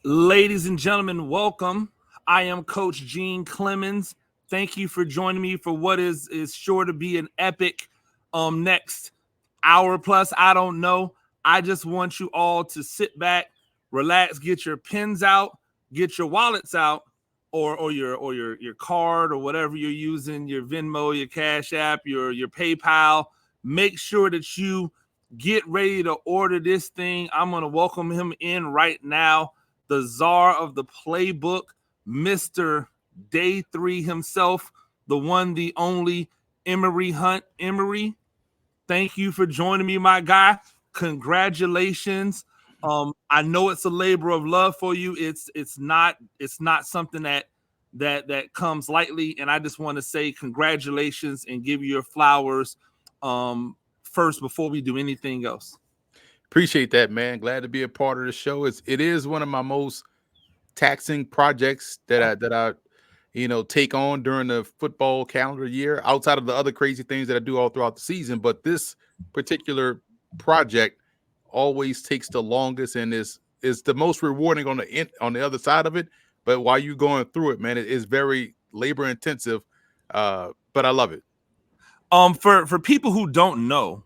Ladies and gentlemen, welcome. I am Coach Gene Clemens. Thank you for joining me for what is sure to be an epic next hour plus. I don't know. I just want you all to sit back, relax, get your pens out, get your wallets out, or your card or whatever you're using, your Venmo, your Cash App, your PayPal. Make sure that you get ready to order this thing. I'm gonna welcome him in right now, the czar of the playbook, Mr. Day 3 himself, the one, the only, Emery Hunt. Emery, thank you for joining me, my guy. Congratulations. I know it's a labor of love for you. It's not something that comes lightly, and I just want to say congratulations and give you your flowers first before we do anything else. Appreciate that, man. Glad to be a part of the show. It is one of my most taxing projects that I take on during the football calendar year, outside of the other crazy things that I do all throughout the season. But this particular project always takes the longest and is the most rewarding on the other side of it. But while you going through it, man, it is very labor intensive. But I love it. For people who don't know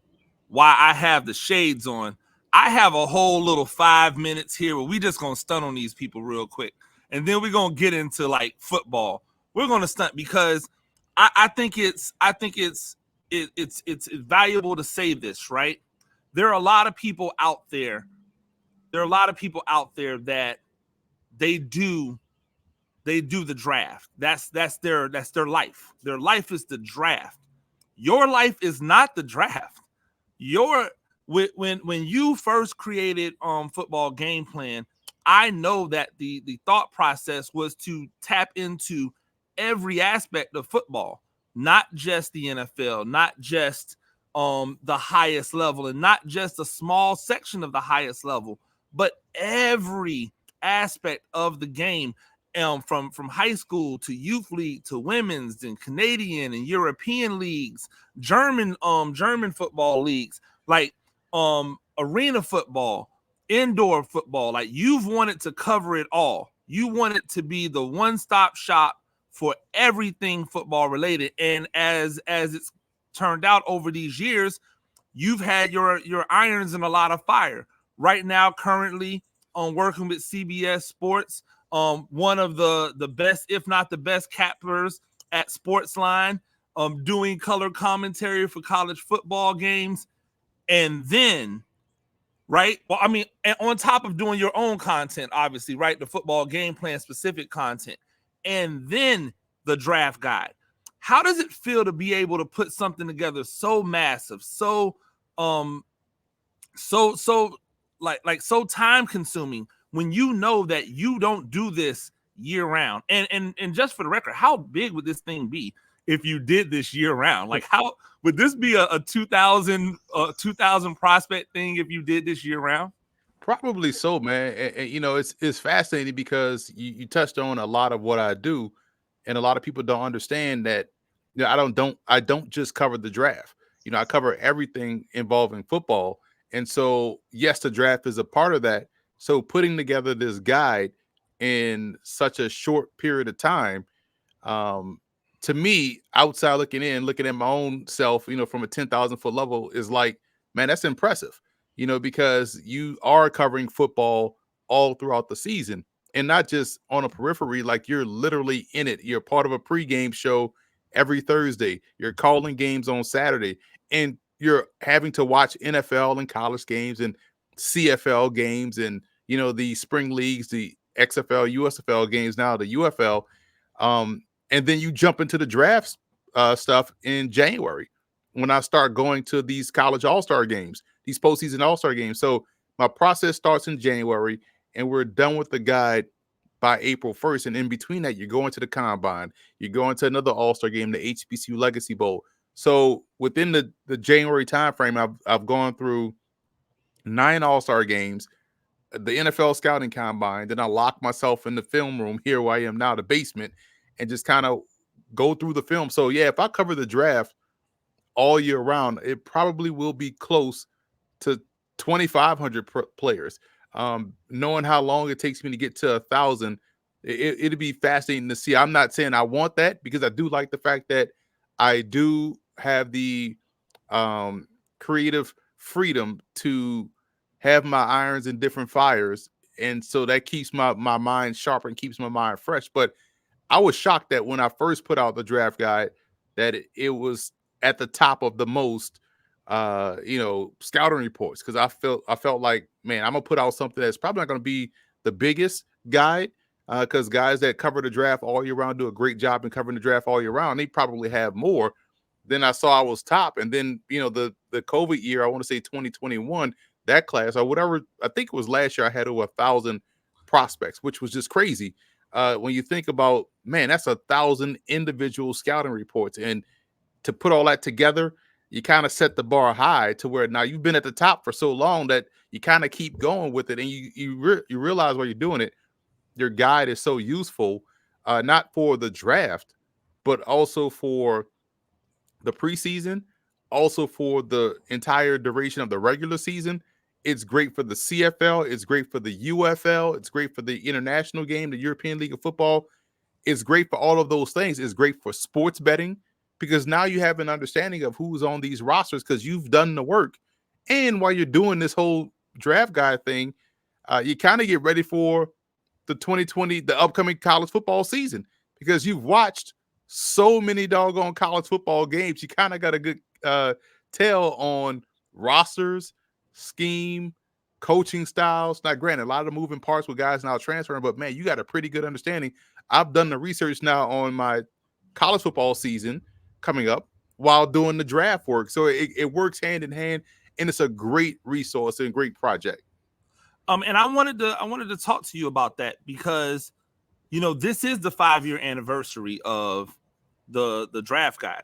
why I have the shades on, I have a whole little 5 minutes here where we just gonna stunt on these people real quick, and then we're gonna get into like football. We're gonna stunt because I think it's valuable to say this, right? There are a lot of people out there. There are a lot of people out there that they do they do the draft. That's their life. Their life is the draft. Your life is not the draft. Your when you first created football game plan, I know that the thought process was to tap into every aspect of football, not just the NFL, not just the highest level, and not just a small section of the highest level, but every aspect of the game, from high school to youth league to women's and Canadian and European leagues, German football leagues, like arena football, indoor football. Like, you've wanted to cover it all. You want it to be the one-stop shop for everything football related. And as it's turned out over these years, you've had your irons in a lot of fire. Right now, currently, working with CBS Sports, one of the best, if not the best, cappers at Sportsline, doing color commentary for college football games, and then, right? Well, I mean, and on top of doing your own content, obviously, right? The football game plan specific content, and then the draft guide. How does it feel to be able to put something together so massive, um, so like so time consuming, when you know that you don't do this year round? And just for the record, how big would this thing be if you did this year round? Like, how would this be a 2000 prospect thing if you did this year round? Probably so, man. It's fascinating because you touched on a lot of what I do, and a lot of people don't understand that. I don't just cover the draft. I cover everything involving football, and so yes, the draft is a part of that. So putting together this guide in such a short period of time, um, to me, outside looking in, looking at my own self, from a 10,000 foot level, is like, man, that's impressive. Because you are covering football all throughout the season, and not just on a periphery. Like, you're literally in it. You're part of a pregame show every Thursday. You're calling games on Saturday, and you're having to watch NFL and college games and CFL games and the spring leagues, the XFL, USFL games, now the UFL. And then you jump into the draft stuff in January when I start going to these college all-star games, these postseason all-star games. So my process starts in January, and we're done with the guide by April 1st. And in between that, you're going to the combine, you're going to another all-star game, the HBCU Legacy Bowl. So within the January timeframe, I've gone through 9 all-star games, the NFL scouting combine. Then I lock myself in the film room here where I am now, the basement, and just kind of go through the film. So yeah, if I cover the draft all year round, it probably will be close to 2,500 players. knowing how long it takes me to get to 1,000, it'd be fascinating to see. I'm not saying I want that, because I do like the fact that I do have the um, creative freedom to have my irons in different fires, and so that keeps my mind sharp and keeps my mind fresh. But I was shocked that when I first put out the draft guide, that it was at the top of the most scouting reports, because I felt like, man, I'm gonna put out something that's probably not gonna be the biggest guide, because guys that cover the draft all year round do a great job in covering the draft all year round. They probably have more. Then I saw I was top, and then the COVID year, I want to say 2021, that class or whatever, I think it was last year, I had over 1,000 prospects, which was just crazy. When you think about, man, that's 1,000 individual scouting reports, and to put all that together, you kind of set the bar high to where now you've been at the top for so long that you kind of keep going with it, and you realize while you're doing it, your guide is so useful, not for the draft, but also for the preseason, also for the entire duration of the regular season. It's great for the CFL. It's great for the UFL. It's great for the international game, the European League of Football. It's great for all of those things. It's great for sports betting, because now you have an understanding of who's on these rosters because you've done the work. And while you're doing this whole draft guide thing, you kind of get ready for the 2020, the upcoming college football season, because you've watched so many doggone college football games. You kind of got a good tell on rosters, scheme, coaching styles. Now, granted, a lot of the moving parts with guys now transferring, but man, you got a pretty good understanding. I've done the research now on my college football season coming up while doing the draft work. So it works hand in hand, and it's a great resource and great project. And I wanted to talk to you about that because this is the 5-year anniversary of the draft guide.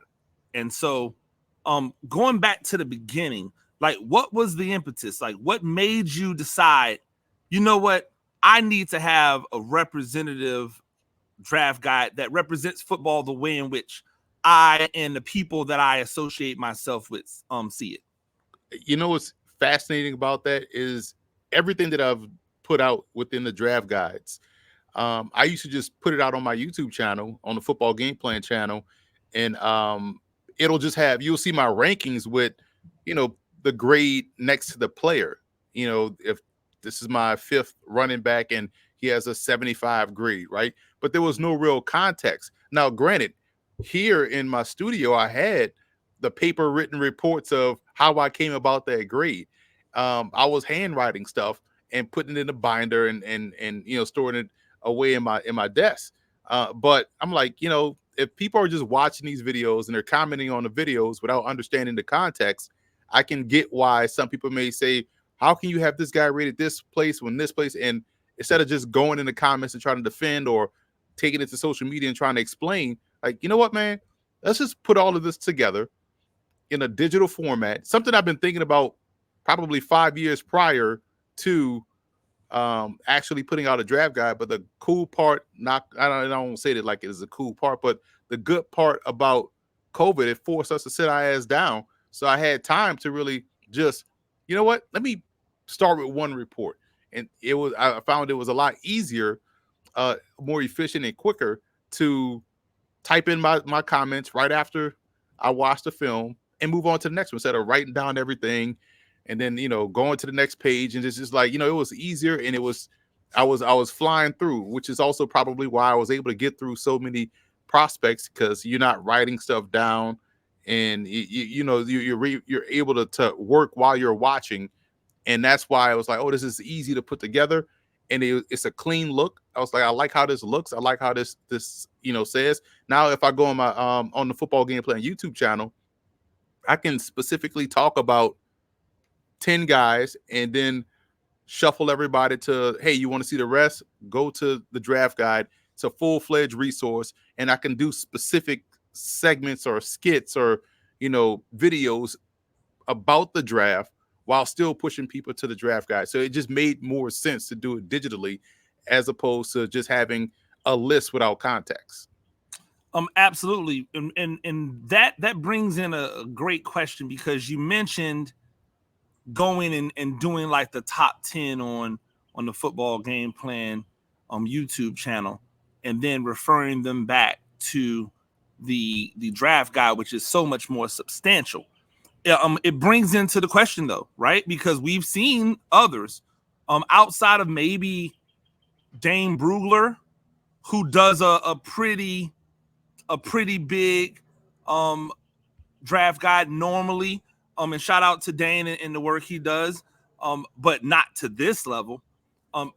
And so going back to the beginning, like what was the impetus? Like what made you decide, you know what, I need to have a representative draft guide that represents football the way in which I and the people that I associate myself with see it? You know what's fascinating about that is everything that I've put out within the draft guides. I used to just put it out on my YouTube channel, on the Football Game Plan channel, and it'll just have, you'll see my rankings with, the grade next to the player. If this is my fifth running back and he has a 75 grade, right? But there was no real context. Now, granted, here in my studio, I had the paper written reports of how I came about that grade. I was handwriting stuff and putting it in a binder and storing it away in my desk. But I'm like, if people are just watching these videos and they're commenting on the videos without understanding the context, I can get why some people may say, how can you have this guy rated this place when this place? And instead of just going in the comments and trying to defend or taking it to social media and trying to explain, like, you know what, man, let's just put all of this together in a digital format, something I've been thinking about probably 5 years prior to actually putting out a draft guide. But the cool part, not I don't say that like it is a cool part, but the good part about COVID, it forced us to sit our ass down. So I had time to really just, you know what, let me start with one report. And I found it was a lot easier, more efficient and quicker to type in my comments right after I watched the film and move on to the next one instead of writing down everything and then going to the next page. And it's just like, it was easier, and I was flying through, which is also probably why I was able to get through so many prospects, because you're not writing stuff down, and you're able to work while you're watching. And that's why I was like, oh, this is easy to put together, and it's a clean look. I was like, I like how this looks. I like how this says. Now, if I go on my on the Football Game Plan YouTube channel, I can specifically talk about 10 guys and then shuffle everybody to, hey, you want to see the rest? Go to the draft guide. It's a full-fledged resource, and I can do specific segments or skits or videos about the draft while still pushing people to the draft guide. So it just made more sense to do it digitally as opposed to just having a list without context. Absolutely. And that brings in a great question, because you mentioned going and doing like the top 10 on on the Football Game Plan YouTube channel, and then referring them back to the draft guide, which is so much more substantial. It brings into the question though, right? Because we've seen others outside of maybe Dane Brugler, who does a pretty big draft guide normally. And shout out to Dane and the work he does, but not to this level.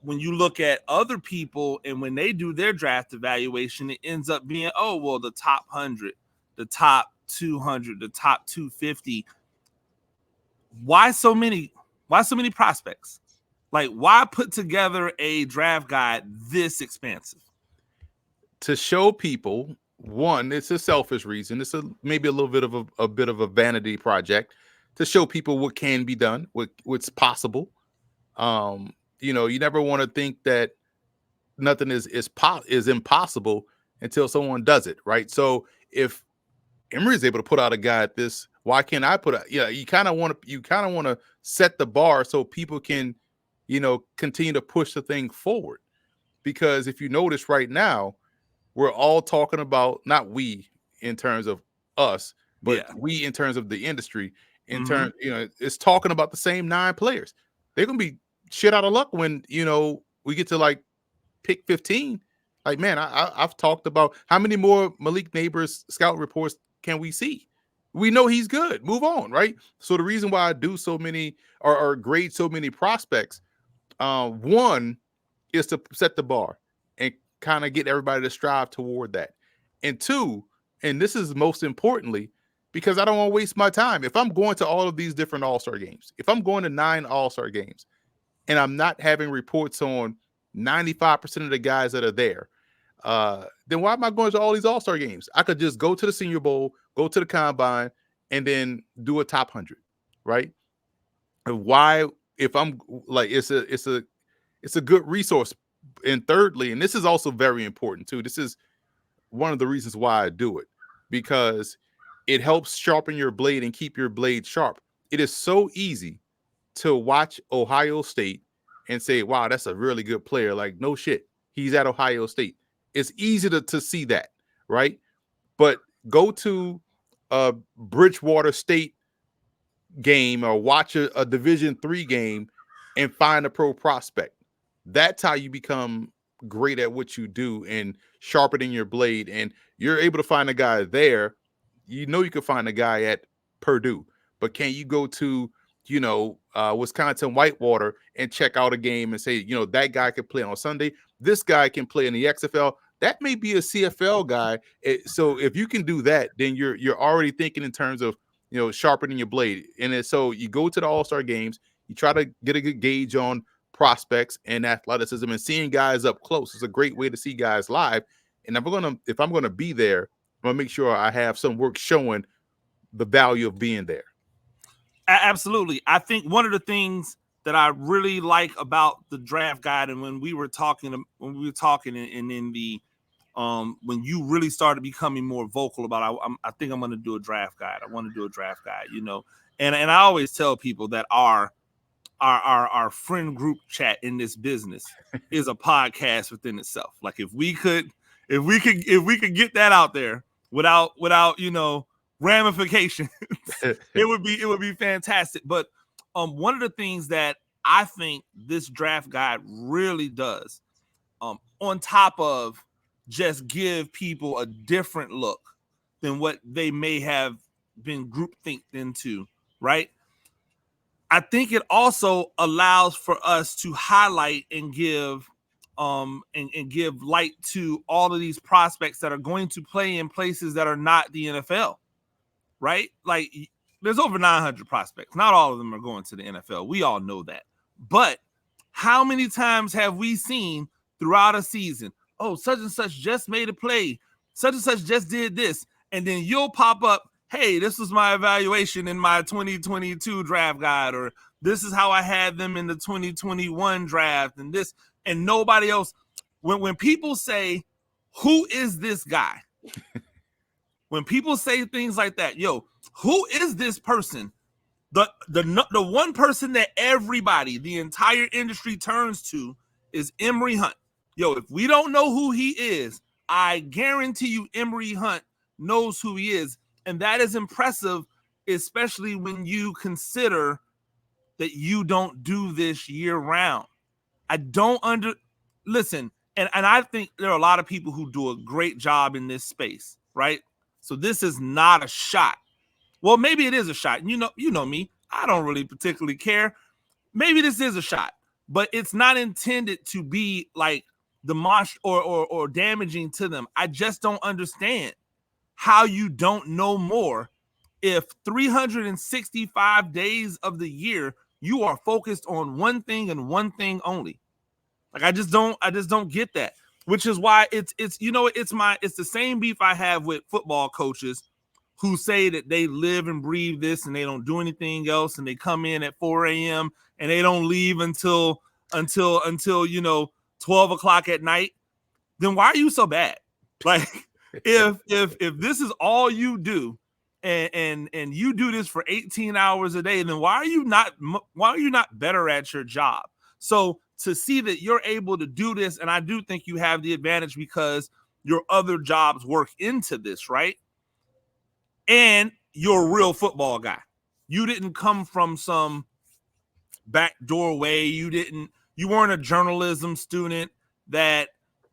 When you look at other people and when they do their draft evaluation, it ends up being, oh, well, the top 100, the top 200, the top 250. Why so many prospects? Like, why put together a draft guide this expansive? To show people, one, it's a selfish reason. It's maybe a little bit of a vanity project to show people what can be done, what's possible. You never want to think that nothing is impossible until someone does it, right? So if Emory is able to put out a guide this, why can't I put out? Yeah, you kind of want to set the bar so people can, continue to push the thing forward. Because if you notice right now, we're all talking about, not we in terms of us, but we in terms of the industry. In terms, it's talking about the same 9 players. They're gonna be shit out of luck when we get to like pick 15. Like, man, I've talked about how many more Malik Neighbors scout reports can we see? We know he's good. Move on, right? So the reason why I do so many or grade so many prospects, one is to set the bar and kind of get everybody to strive toward that. And two, and this is most importantly, because I don't want to waste my time. If I'm going to all of these different All-Star games, if I'm going to 9 All-Star games and I'm not having reports on 95% of the guys that are there, then why am I going to all these All-Star games? I could just go to the Senior Bowl, go to the Combine, and then do a top 100, right? And why, if I'm like, it's a good resource. And thirdly, and this is also very important too, this is one of the reasons why I do it, because it helps sharpen your blade and keep your blade sharp. It is so easy to watch Ohio State and say, wow, that's a really good player. Like, no shit, he's at Ohio State. It's easy to see that, right? But go to a Bridgewater State game or watch a Division III game and find a pro prospect. That's how you become great at what you do and sharpening your blade. And you're able to find a guy there. You can find a guy at Purdue, but can you go to, Wisconsin Whitewater and check out a game and say, that guy can play on Sunday. This guy can play in the XFL. That may be a CFL guy. So if you can do that, then you're already thinking in terms of, sharpening your blade. And so you go to the All-Star games, you try to get a good gauge on prospects and athleticism, and seeing guys up close is a great way to see guys live. And if I'm gonna be there, I'm gonna make sure I have some work showing the value of being there. Absolutely. I think one of the things that I really like about the draft guide, and when we were talking and in the when you really started becoming more vocal about, I think I'm going to do a draft guide. I want to do a draft guide, and I always tell people that our friend group chat in this business is a podcast within itself. Like, if we could get that out there without ramifications, it would be fantastic. But one of the things that I think this draft guide really does, on top of just give people a different look than what they may have been groupthinked into, right? I think it also allows for us to highlight and give and give light to all of these prospects that are going to play in places that are not the NFL, right? Like, there's over 900 prospects. Not all of them are going to the NFL. We all know that. But how many times have we seen throughout a season, oh, such and such just made a play, such and such just did this, and then you'll pop up, hey, this was my evaluation in my 2022 draft guide, or this is how I had them in the 2021 draft, and this, and nobody else. When people say, who is this guy? When people say things like that, yo, who is this person The one person that everybody, the entire industry turns to is Emory Hunt. Yo, if we don't know who he is, I guarantee you Emory Hunt knows who he is. And that is impressive, especially when you consider that you don't do this year round. I don't listen, and I think there are a lot of people who do a great job in this space, right? So this is not a shot. Well, maybe it is a shot. You know me. I don't really particularly care. Maybe this is a shot, but it's not intended to be like demonstrative or damaging to them. I just don't understand how you don't know more if 365 days of the year you are focused on one thing and one thing only. Like I just don't get that. Which is why it's it's the same beef I have with football coaches who say that they live and breathe this and they don't do anything else and they come in at 4 a.m. and they don't leave until 12 o'clock at night. Then why are you so bad? Like if this is all you do and you do this for 18 hours a day, then why are you not better at your job? So to see that you're able to do this, and I do think you have the advantage because your other jobs work into this, right? And you're a real football guy. You didn't come from some back doorway. You weren't a journalism student that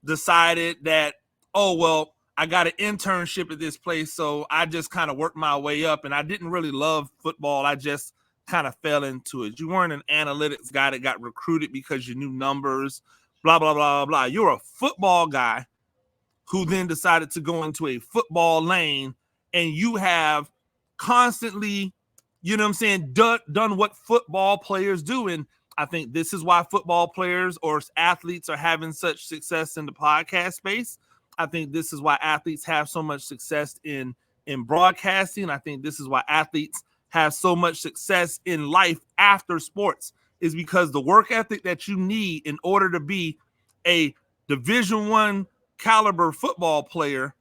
decided that, oh, well, I got an internship at this place, so I just kind of worked my way up, and I didn't really love football. I just kind of fell into it. You weren't an analytics guy that got recruited because you knew numbers, blah, blah, blah, blah. You're a football guy who then decided to go into a football lane, and you have constantly, you know what I'm saying, done what football players do. And I think this is why football players or athletes are having such success in the podcast space. I think this is why athletes have so much success in broadcasting. I think this is why athletes have so much success in life after sports, is because the work ethic that you need in order to be a Division I caliber football player,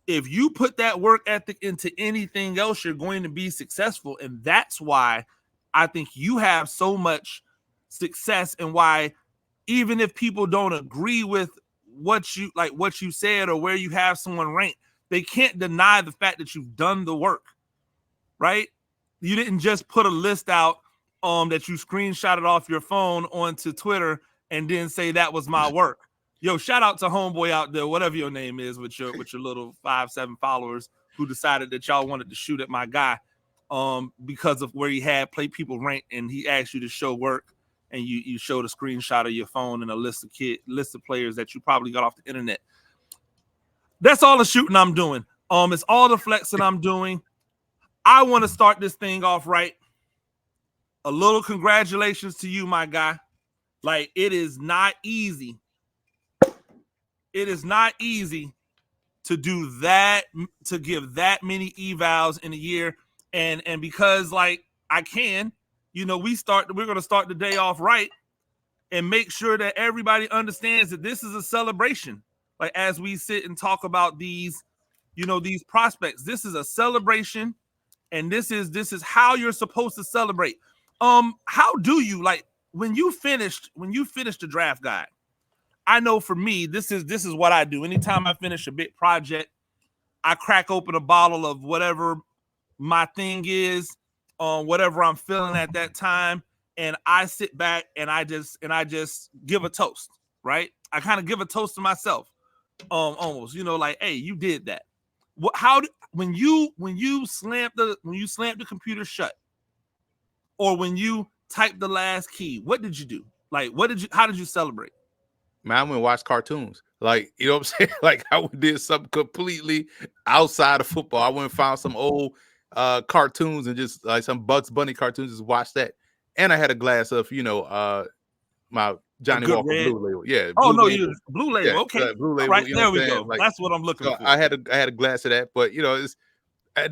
if you put that work ethic into anything else, you're going to be successful. And that's why I think you have so much success, and why even if people don't agree with what you said or where you have someone ranked, they can't deny the fact that you've done the work, right? You didn't just put a list out that you screenshotted off your phone onto Twitter and then say that was my work. Yo, shout out to homeboy out there, whatever your name is, with your little 5-7 followers who decided that y'all wanted to shoot at my guy because of where he had play people ranked, and he asked you to show work, and you showed a screenshot of your phone and a list of players that you probably got off the internet. That's all the shooting I'm doing. It's all the flexing I'm doing. I want to start this thing off right. A little congratulations to you, my guy. Like, it is not easy. It is not easy to do that, to give that many evals in a year. And because like I can, we're going to start the day off right and make sure that everybody understands that this is a celebration. Like, as we sit and talk about these, these prospects, this is a celebration, and this is how you're supposed to celebrate. How do you, like, when you finished the draft guide? I know for me, this is what I do. Anytime I finish a big project, I crack open a bottle of whatever my thing is, whatever I'm feeling at that time, and I sit back and I just give a toast, right? I kind of give a toast to myself, almost, like, hey, you did that. When you slammed the computer shut, or when you typed the last key, what did you do? Like, how did you celebrate? Man, I went and watched cartoons. Like, you know what I'm saying? Like, I did something completely outside of football. I went and found some old cartoons and just like some Bugs Bunny cartoons, just watched that. And I had a glass of, my Johnny Walker red. Blue Label. Yeah. Oh, Blue no, Label. Blue Label. Yeah, Okay. Blue All Label. right, You know there what I'm we saying? go. Like, That's what I'm looking so for. I had a glass of that, but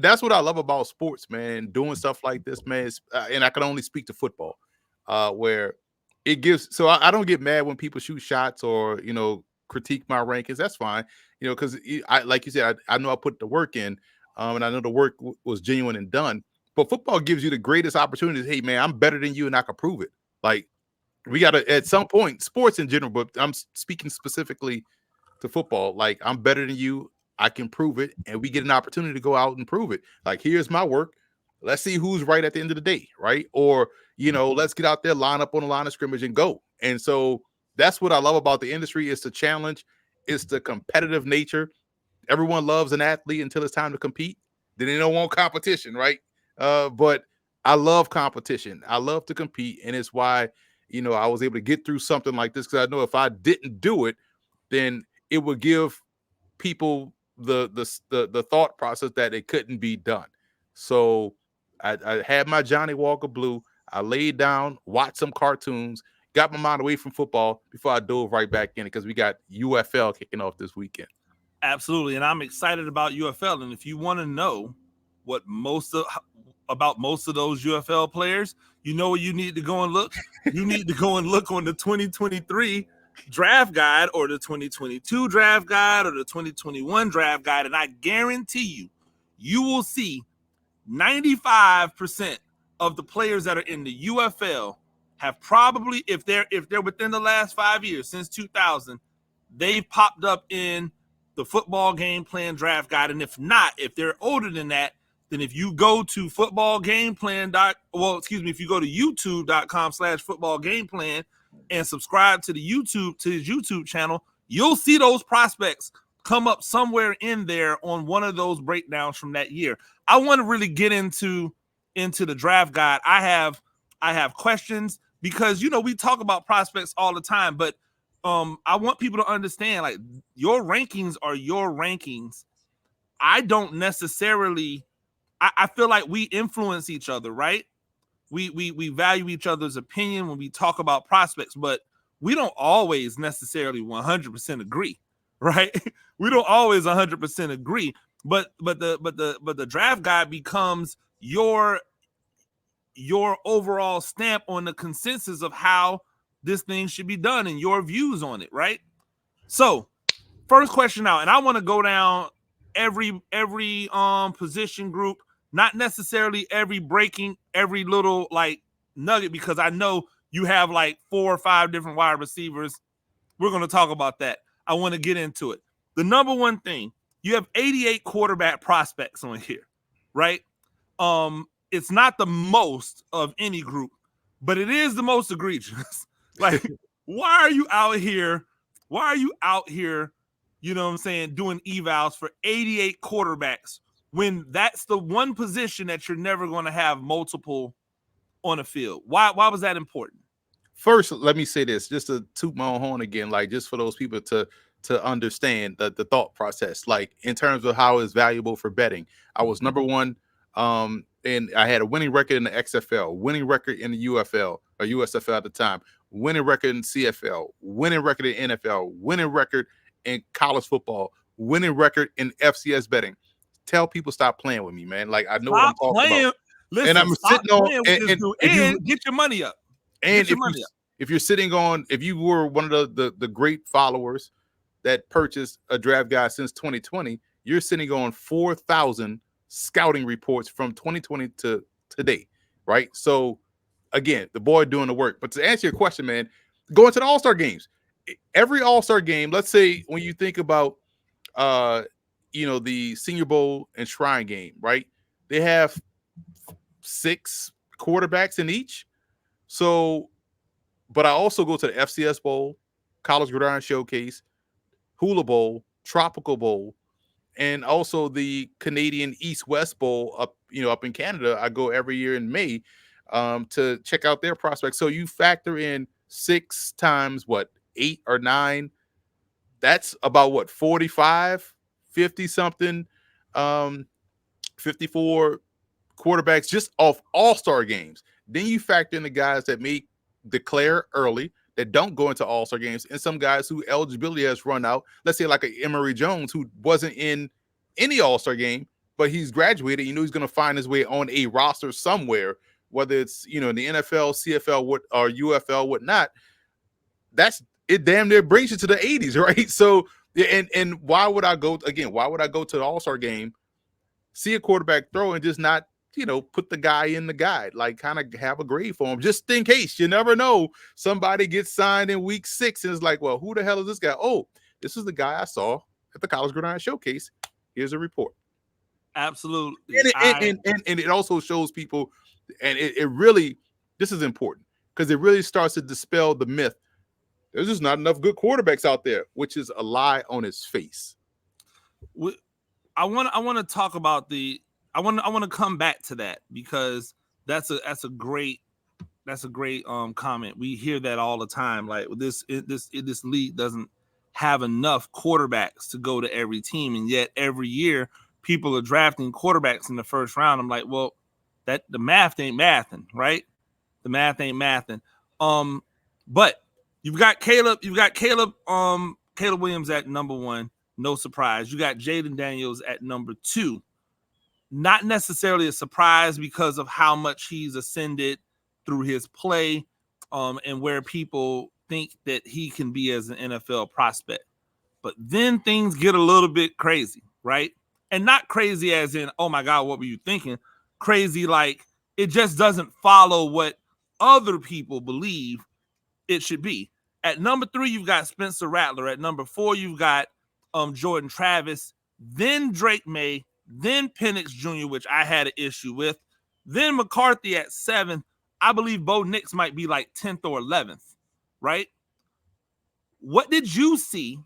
that's what I love about sports, man. Doing stuff like this, man. And I can only speak to football, where it gives. So I don't get mad when people shoot shots or critique my rankings. That's fine, because I, like you said, I know I put the work in, and I know the work was genuine and done. But football gives you the greatest opportunities. Hey, man, I'm better than you, and I can prove it. Like, we got to, at some point, sports in general, but I'm speaking specifically to football. Like, I'm better than you. I can prove it. And we get an opportunity to go out and prove it. Like, here's my work. Let's see who's right at the end of the day, right? Or, let's get out there, line up on the line of scrimmage and go. And so that's what I love about the industry, is the challenge, it's the competitive nature. Everyone loves an athlete until it's time to compete. Then they don't want competition, right? But I love competition. I love to compete. And it's why, I was able to get through something like this, because I know if I didn't do it, then it would give people the thought process that it couldn't be done. So I had my Johnny Walker Blue. I laid down, watched some cartoons, got my mind away from football before I dove right back in it, because we got UFL kicking off this weekend. Absolutely, and I'm excited about UFL. And if you want to know what about most of those UFL players, you know where you need to go and look. You need to go and look on the 2023 draft guide, or the 2022 draft guide, or the 2021 draft guide, and I guarantee you will see 95% of the players that are in the UFL have probably, if they're within the last 5 years, since 2000, they've popped up in the football game plan draft guide. And if not, if they're older than that, then if you go to if you go to youtube.com/football game plan and subscribe to his YouTube channel, you'll see those prospects come up somewhere in there on one of those breakdowns from that year. I want to really get into the draft guide. I have questions, because we talk about prospects all the time, but I want people to understand, like, your rankings are your rankings. I don't necessarily, I feel like we influence each other, right? We value each other's opinion when we talk about prospects, but we don't always necessarily 100% agree, right? We don't always 100% agree, but the draft guide becomes your overall stamp on the consensus of how this thing should be done and your views on it, right? So, first question out, and I want to go down every position group, not necessarily every little like nugget, because I know you have like 4 or 5 different wide receivers. We're going to talk about that. I want to get into it. The number one thing, you have 88 quarterback prospects on here, right? It's not the most of any group, but it is the most egregious. Like, why are you out here? You know what I'm saying, doing evals for 88 quarterbacks when that's the one position that you're never going to have multiple on a field? Why was that important? First, let me say this, just to toot my own horn again, like, just for those people to understand the thought process, like, in terms of how it's valuable for betting. I was number one, and I had a winning record in the XFL, winning record in the UFL or USFL at the time, winning record in CFL, winning record in NFL, winning record in college football, winning record in FCS betting. Tell people stop playing with me, man. Like, I know what I'm talking about. Listen, and I'm sitting on and get your money up. And if you're sitting on, if you were one of the great followers that purchased a draft guide since 2020, you're sitting on 4,000 scouting reports from 2020 to today, right? So again, the boy doing the work. But to answer your question, man, going to the All-Star games, every All-Star game, let's say when you think about the Senior Bowl and Shrine Game, right? They have 6 quarterbacks in each. So, but I also go to the FCS Bowl, College Gridiron Showcase, Hula Bowl, Tropical Bowl, and also the Canadian East-West Bowl up in Canada. I go every year in May to check out their prospects. So you factor in 6 times 8 or 9. That's about 45, 50 something, 54 quarterbacks just off All-Star games. Then you factor in the guys that may declare early, that don't go into All-Star games, and some guys who eligibility has run out. Let's say like a Emory Jones, who wasn't in any All-Star game, but he's graduated. He's going to find his way on a roster somewhere, whether it's in the NFL, CFL, or UFL, whatnot. That's it. Damn near brings you to the 80s, right? So, and why would I go again? Why would I go to the All-Star game, see a quarterback throw, and just not put the guy in the guide, like kind of have a grade for him, just in case. You never know. Somebody gets signed in week 6 and it's like, well, who the hell is this guy? Oh, this is the guy I saw at the College Gridiron Showcase. Here's a report. Absolutely. And it also shows people, and it really, this is important because it really starts to dispel the myth. There's just not enough good quarterbacks out there, which is a lie on its face. I want to talk about I want to come back to that because that's a great comment. We hear that all the time. Like this league doesn't have enough quarterbacks to go to every team, and yet every year people are drafting quarterbacks in the first round. I'm like, well, that the math ain't mathing, right? The math ain't mathing. But you've got Caleb Williams at number 1. No surprise. You got Jaden Daniels at number 2. Not necessarily a surprise because of how much he's ascended through his play, and where people think that he can be as an NFL prospect. But then things get a little bit crazy, right? And not crazy as in, oh my God, what were you thinking? Crazy like it just doesn't follow what other people believe it should be. At number 3, you've got Spencer Rattler. At number 4, you've got Jordan Travis, then Drake May, then Penix Jr., which I had an issue with, then McCarthy at 7th. I believe Bo Nix might be like 10th or 11th, right? What did you see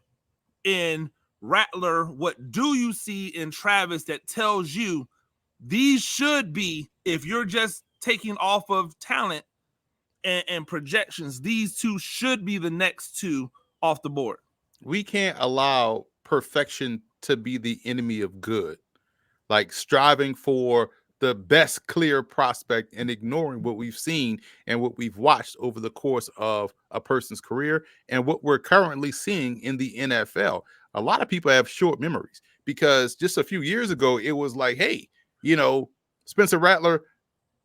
in Rattler? What do you see in Travis that tells you these should be, if you're just taking off of talent and projections, these two should be the next 2 off the board? We can't allow perfection to be the enemy of good. Like striving for the best clear prospect and ignoring what we've seen and what we've watched over the course of a person's career and what we're currently seeing in the NFL. A lot of people have short memories because just a few years ago, it was like, hey, Spencer Rattler,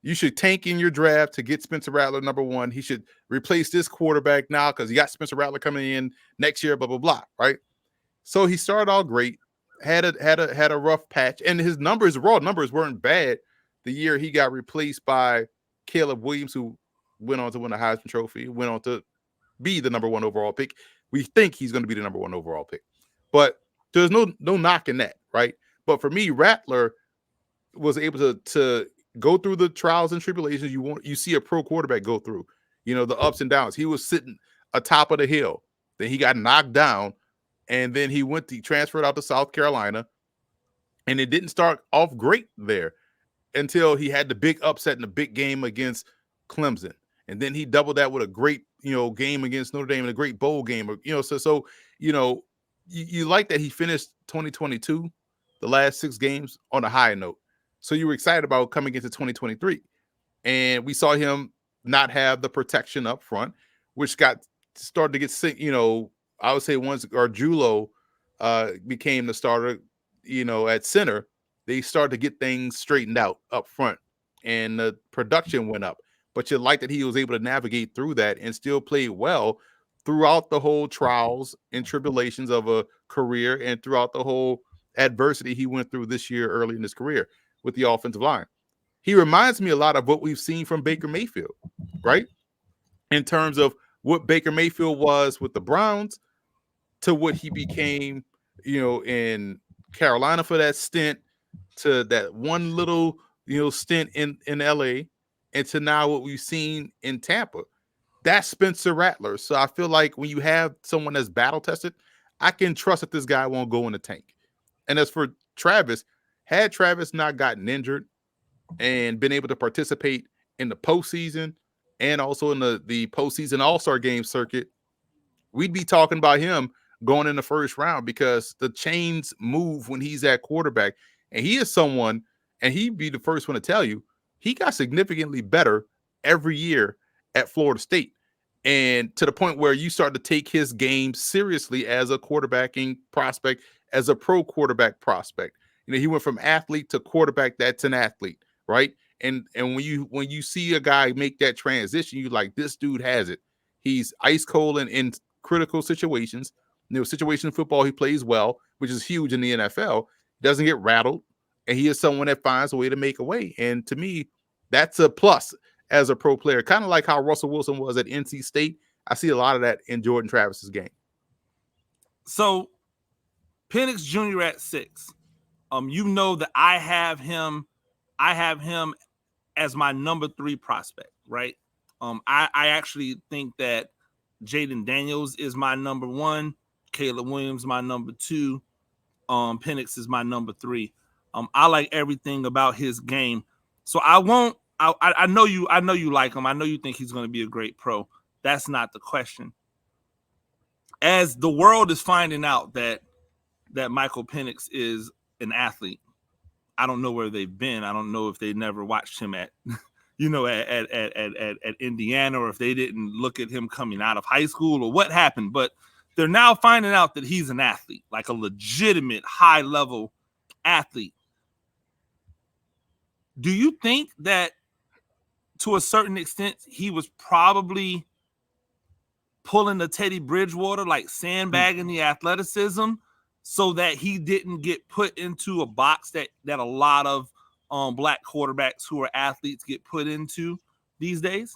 you should tank in your draft to get Spencer Rattler number 1. He should replace this quarterback now because you got Spencer Rattler coming in next year, blah, blah, blah, right? So he started all great, had a rough patch, and his raw numbers weren't bad the year he got replaced by Caleb Williams, who went on to win the Heisman Trophy, went on to be the number 1 overall pick. We think he's going to be the number 1 overall pick. But there's no knocking that, right? But for me, Rattler was able to go through the trials and tribulations you see a pro quarterback go through, the ups and downs. He was sitting atop of the hill, then he got knocked down, and then he transferred out to South Carolina, and it didn't start off great there until he had the big upset in the big game against Clemson, and then he doubled that with a great game against Notre Dame and a great bowl game. So you like that he finished 2022, the last 6 games, on a high note. So you were excited about coming into 2023. And we saw him not have the protection up front, which started to get sick. I would say once Arjulo became the starter, at center, they started to get things straightened out up front and the production went up. But you like that he was able to navigate through that and still play well throughout the whole trials and tribulations of a career and throughout the whole adversity he went through this year early in his career with the offensive line. He reminds me a lot of what we've seen from Baker Mayfield, right? In terms of what Baker Mayfield was with the Browns to what he became, in Carolina for that stint, to that one little, stint in LA, and to now what we've seen in Tampa. That's Spencer Rattler. So I feel like when you have someone that's battle tested, I can trust that this guy won't go in the tank. And as for Travis, had Travis not gotten injured and been able to participate in the postseason and also in the postseason all-star game circuit, we'd be talking about him going in the first round because the chains move when he's at quarterback. And he is someone, and he'd be the first one to tell you, he got significantly better every year at Florida State. And to the point where you start to take his game seriously as a quarterbacking prospect, as a pro quarterback prospect. He went from athlete to quarterback. That's an athlete, right? And when you see a guy make that transition, you like, this dude has it. He's ice cold in critical situations. Situational football, he plays well, which is huge in the NFL. Doesn't get rattled, and he is someone that finds a way to make a way. And to me, that's a plus as a pro player. Kind of like how Russell Wilson was at NC State. I see a lot of that in Jordan Travis's game. So Penix Jr. at 6. You know that I have him as my number 3 prospect, right? I actually think that Jaden Daniels is my number 1, Caleb Williams my number 2, Penix is my number 3. I like everything about his game, so I won't. I know you. I know you like him. I know you think he's going to be a great pro. That's not the question. As the world is finding out that Michael Penix is an athlete, I don't know where they've been. I don't know if they never watched him at, at Indiana, or if they didn't look at him coming out of high school, or what happened. But they're now finding out that he's an athlete, like a legitimate high level athlete. Do you think that to a certain extent he was probably pulling the Teddy Bridgewater, like sandbagging the athleticism, so that he didn't get put into a box that a lot of black quarterbacks who are athletes get put into these days?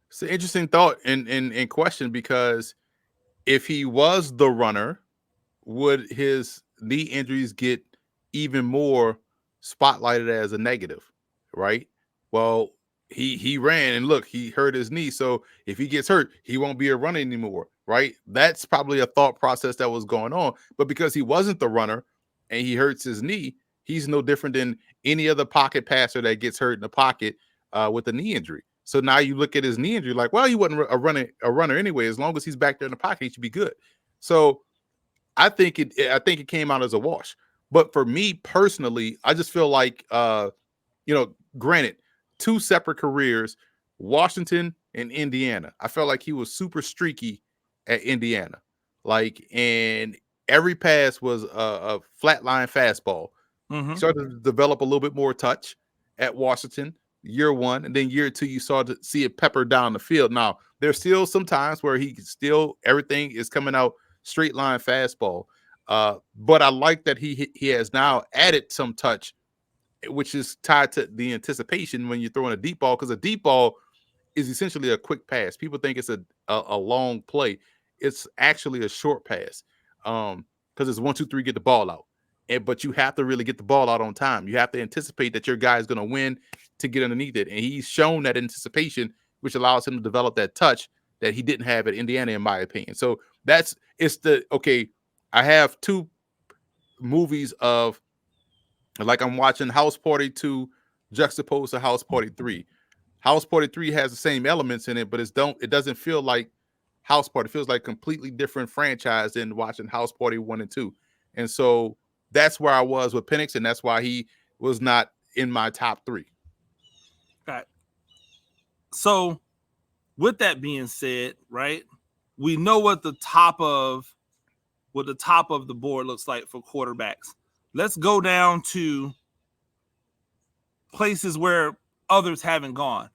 It's an interesting thought and question, because if he was the runner, would his knee injuries get even more spotlighted as a negative, right? Well, he ran, and look, he hurt his knee. So if he gets hurt, he won't be a runner anymore, right? That's probably a thought process that was going on. But because he wasn't the runner and he hurts his knee, he's no different than any other pocket passer that gets hurt in the pocket with a knee injury. So now you look at his knee injury like, well, he wasn't a runner anyway. As long as he's back there in the pocket, he should be good. So I think it came out as a wash. But for me personally, I just feel like granted, 2 separate careers, Washington and Indiana. I felt like he was super streaky at Indiana. And every pass was a flatline fastball. Mm-hmm. He started to develop a little bit more touch at Washington year 1, and then year 2 you saw to see it pepper down the field. Now there's still some times where everything is coming out straight line fastball, but I like that he has now added some touch, which is tied to the anticipation when you're throwing a deep ball, because a deep ball is essentially a quick pass. People think it's a long play. It's actually a short pass, because it's 1, 2, 3, get the ball out. But you have to really get the ball out on time. You have to anticipate that your guy is going to win to get underneath it. And he's shown that anticipation, which allows him to develop that touch that he didn't have at Indiana, in my opinion. So I have 2 movies of, like, I'm watching House Party 2 juxtaposed to House Party 3. House Party 3 has the same elements in it, but it doesn't feel like House Party. It feels like a completely different franchise than watching House Party 1 and 2. And so that's where I was with Penix, and that's why he was not in my top 3. Okay. So with that being said, right, we know what the top of the board looks like for quarterbacks. Let's go down to places where others haven't gone.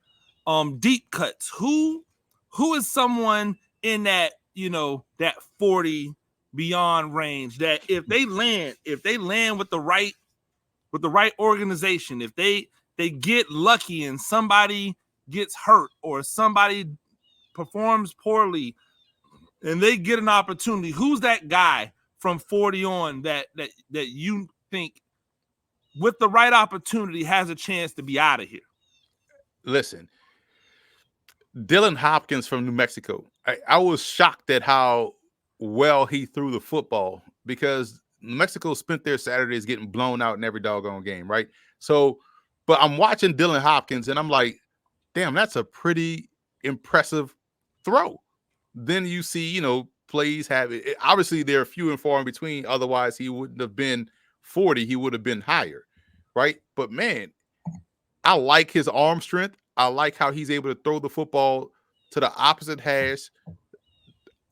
Deep cuts. Who is someone in that, that 40 beyond range, that if they land with the right organization, if they get lucky and somebody gets hurt or somebody performs poorly and they get an opportunity, who's that guy from 40 on that you think with the right opportunity has a chance to be out of here? Listen, Dylan Hopkins from New Mexico. I was shocked at how well he threw the football, because New Mexico spent their Saturdays getting blown out in every doggone game, right? So, but I'm watching Dylan Hopkins and I'm like, damn, that's a pretty impressive throw. Then you see, plays have it. Obviously, they're few and far in between. Otherwise, he wouldn't have been 40. He would have been higher, right? But man, I like his arm strength. I like how he's able to throw the football to the opposite hash,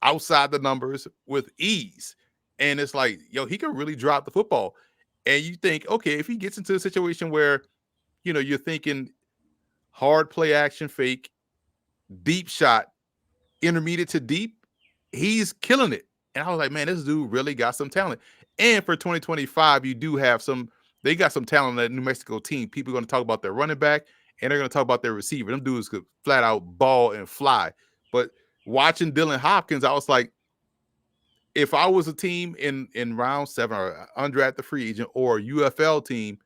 outside the numbers with ease. And it's like, he can really drop the football. And you think, okay, if he gets into a situation where, you're thinking hard play action fake, deep shot, intermediate to deep, he's killing it. And I was like, man, this dude really got some talent. And for 2025, you do have some They got some talent on that New Mexico team. People are going to talk about their running back and they're going to talk about their receiver. Them dudes could flat out ball and fly. But watching Dylan Hopkins, I was like, if I was a team in round 7 or undrafted free agent or a UFL team,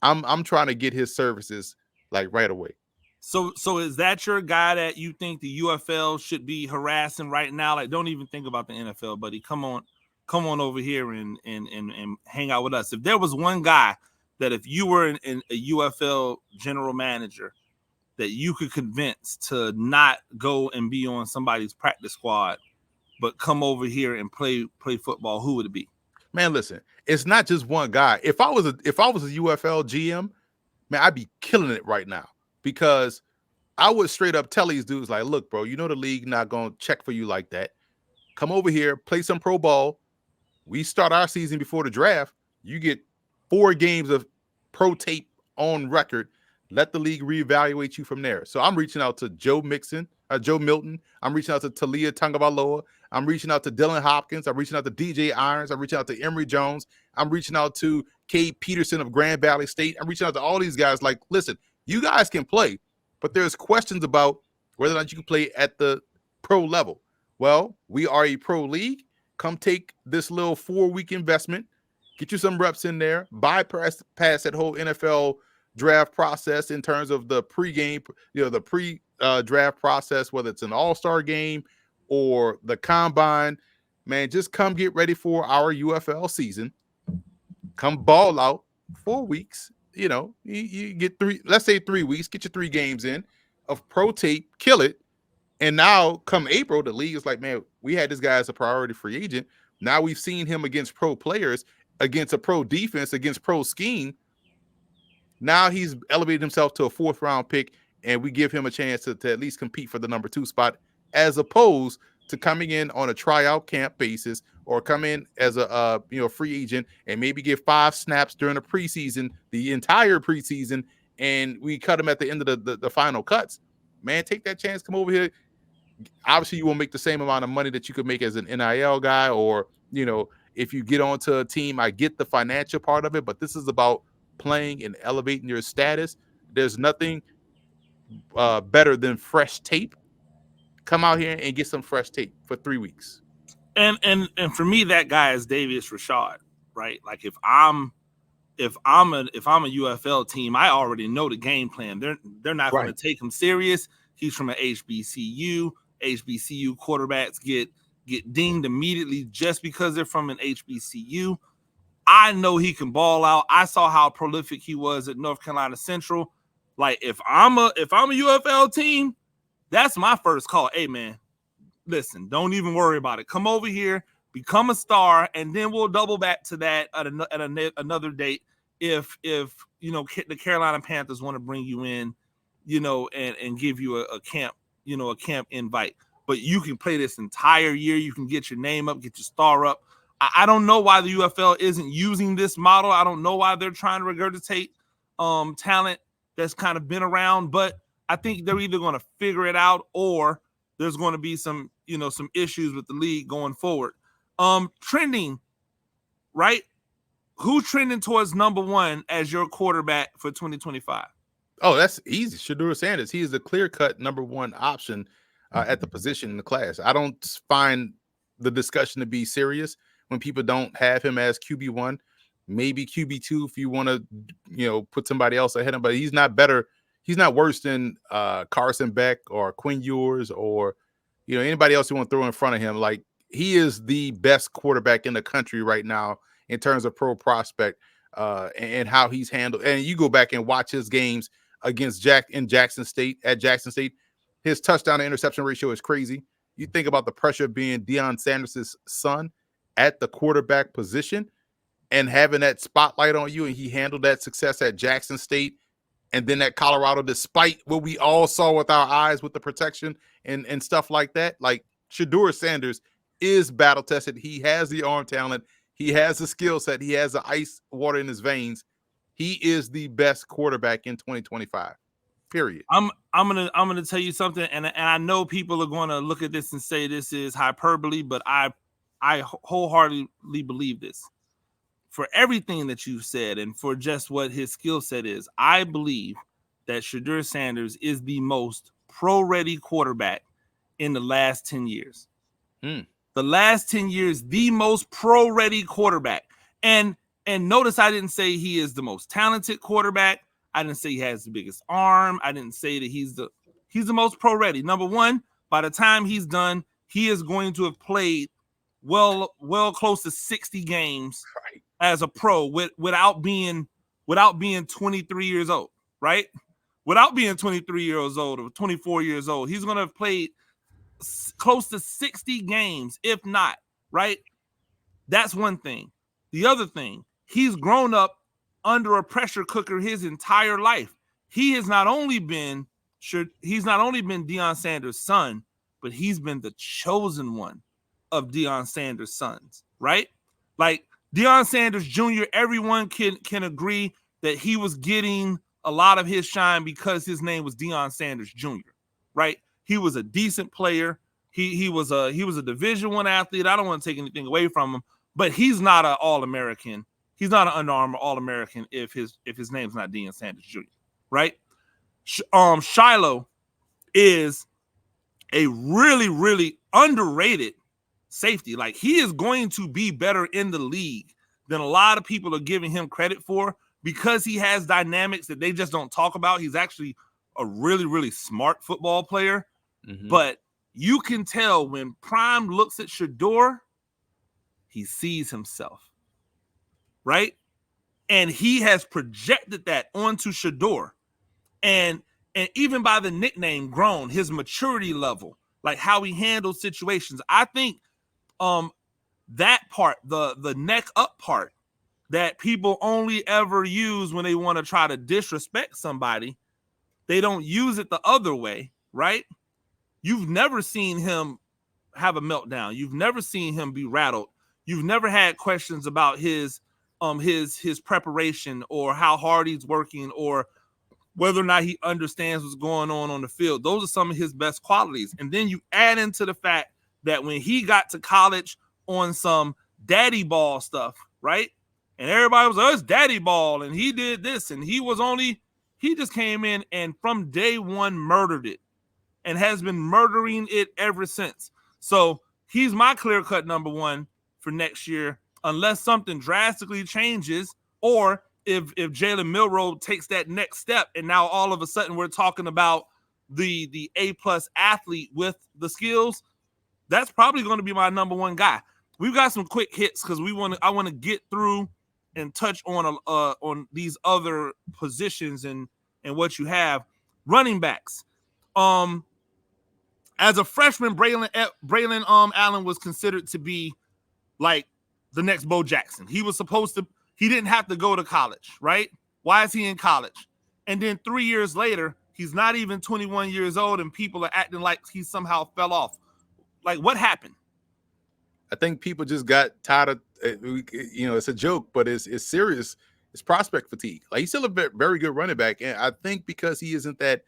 I'm trying to get his services like right away. So is that your guy that you think the UFL should be harassing right now? Like, don't even think about the NFL, buddy. Come on over here and hang out with us. If there was one guy that if you were in a UFL general manager that you could convince to not go and be on somebody's practice squad, but come over here and play football, who would it be? Man, listen, it's not just one guy. If I was a UFL GM, man, I'd be killing it right now because I would straight up tell these dudes like, look, bro, you know the league not gonna check for you like that. Come over here, play some pro ball. We start our season before the draft. You get 4 games of pro tape on record. Let the league reevaluate you from there. So I'm reaching out to Joe Milton. I'm reaching out to Talia Tungavaloa. I'm reaching out to Dylan Hopkins. I'm reaching out to DJ Irons. I'm reaching out to Emory Jones. I'm reaching out to Cade Peterson of Grand Valley State. I'm reaching out to all these guys like, listen, you guys can play, but there's questions about whether or not you can play at the pro level. Well, we are a pro league. Come take this little 4-week investment, get you some reps in there, bypass that whole NFL draft process in terms of the pregame, the pre-draft process, whether it's an all-star game or the combine. Man, just come get ready for our UFL season. Come ball out 4 weeks. You get 3 weeks, get your 3 games in of pro tape, kill it. And now come April, the league is like, man, we had this guy as a priority free agent. Now we've seen him against pro players, against a pro defense, against pro scheme. Now he's elevated himself to a 4th round pick, and we give him a chance to at least compete for the number 2 spot, as opposed to coming in on a tryout camp basis or come in as a free agent and maybe get 5 snaps during the preseason, the entire preseason, and we cut him at the end of the final cuts. Man, take that chance, come over here. Obviously, you won't make the same amount of money that you could make as an NIL guy, or if you get onto a team. I get the financial part of it, but this is about playing and elevating your status. There's nothing better than fresh tape. Come out here and get some fresh tape for 3 weeks. And for me, that guy is Davius Rashad, right? Like if I'm a UFL team, I already know the game plan. They're not going to take him serious. He's from an HBCU. HBCU quarterbacks get dinged immediately just because they're from an HBCU. I know he can ball out. I saw how prolific he was at North Carolina Central. Like if I'm a UFL team, that's my first call. Hey man, listen, don't even worry about it. Come over here, become a star, and then we'll double back to that at another date. If the Carolina Panthers want to bring you in, and give you a camp, a camp invite. But you can play this entire year. You can get your name up, get your star up. I don't know why the UFL isn't using this model. I don't know why they're trying to regurgitate talent that's kind of been around, but I think they're either going to figure it out or there's going to be some issues with the league going forward. Trending, right? Who's trending towards number 1 as your quarterback for 2025? Oh, that's easy. Shedeur Sanders. He is the clear-cut number 1 option at the position in the class. I don't find the discussion to be serious when people don't have him as QB1, maybe QB2 if you want to, put somebody else ahead of him. But he's not better. He's not worse than Carson Beck or Quinn Ewers or anybody else you want to throw in front of him. Like, he is the best quarterback in the country right now in terms of pro prospect and how he's handled. And you go back and watch his games against Jackson State. His touchdown to interception ratio is crazy. You think about the pressure of being Deion Sanders' son at the quarterback position and having that spotlight on you, and he handled that success at Jackson State and then at Colorado, despite what we all saw with our eyes with the protection and stuff like that. Like, Shedeur Sanders is battle tested. He has the arm talent. He has the skill set. He has the ice water in his veins. He is the best quarterback in 2025. Period. I'm gonna tell you something, and I know people are gonna look at this and say this is hyperbole, but I wholeheartedly believe this. for everything that you've said and for just what his skill set is, I believe that Shedeur Sanders is the most pro-ready quarterback in the last 10 years. The last 10 years, the most pro-ready quarterback. And notice I didn't say he is the most talented quarterback. I didn't say he has the biggest arm. I didn't say that he's the most pro-ready. Number one, by the time he's done, he is going to have played well close to 60 games as a pro without being 23 years old, right? Without being 23 years old or 24 years old, he's going to have played close to 60 games, if not, right? That's one thing. The other thing, he's grown up under a pressure cooker his entire life. He has not only been Deion Sanders' son, but he's been the chosen one of Deion Sanders' sons, right? Like Deion Sanders Jr., everyone can agree that he was getting a lot of his shine because his name was Deion Sanders Jr., right? He was a decent player. He was a Division I athlete. I don't want to take anything away from him, but he's not an All-American. He's not an Under Armour All-American if his name's not Deion Sanders Jr., right? Shiloh is a really, really underrated safety. Like, he is going to be better in the league than a lot of people are giving him credit for because he has dynamics that they just don't talk about. He's actually a really, really smart football player. But you can tell when Prime looks at Shedeur, he sees himself, right? And he has projected that onto Shedeur. And even by the nickname Grown, his maturity level, like how he handles situations, I think that part, the neck up part that people only ever use when they want to try to disrespect somebody, they don't use it the other way, right? You've never seen him have a meltdown. You've never seen him be rattled. You've never had questions about his preparation or how hard he's working or whether or not he understands what's going on the field. Those are some of his best qualities. And then you add into the fact that when he got to college on some daddy ball stuff, right? And everybody was like, oh, it's daddy ball, and he did this, and he just came in and from day one murdered it and has been murdering it ever since. So he's my clear-cut number one for next year, unless something drastically changes, or if Jalen Milroe takes that next step, and now all of a sudden we're talking about the A-plus athlete with the skills, that's probably going to be my number one guy. We've got some quick hits because I want to get through and touch on these other positions and what you have. Running backs. As a freshman, Braylon Allen was considered to be like the next Bo Jackson. He didn't have to go to college, right? Why is he in college? And then 3 years later, he's not even 21 years old and people are acting like he somehow fell off. Like, what happened? I think people just got tired of, it's a joke, but it's serious. It's prospect fatigue. Like, he's still a very good running back. And I think because he isn't that,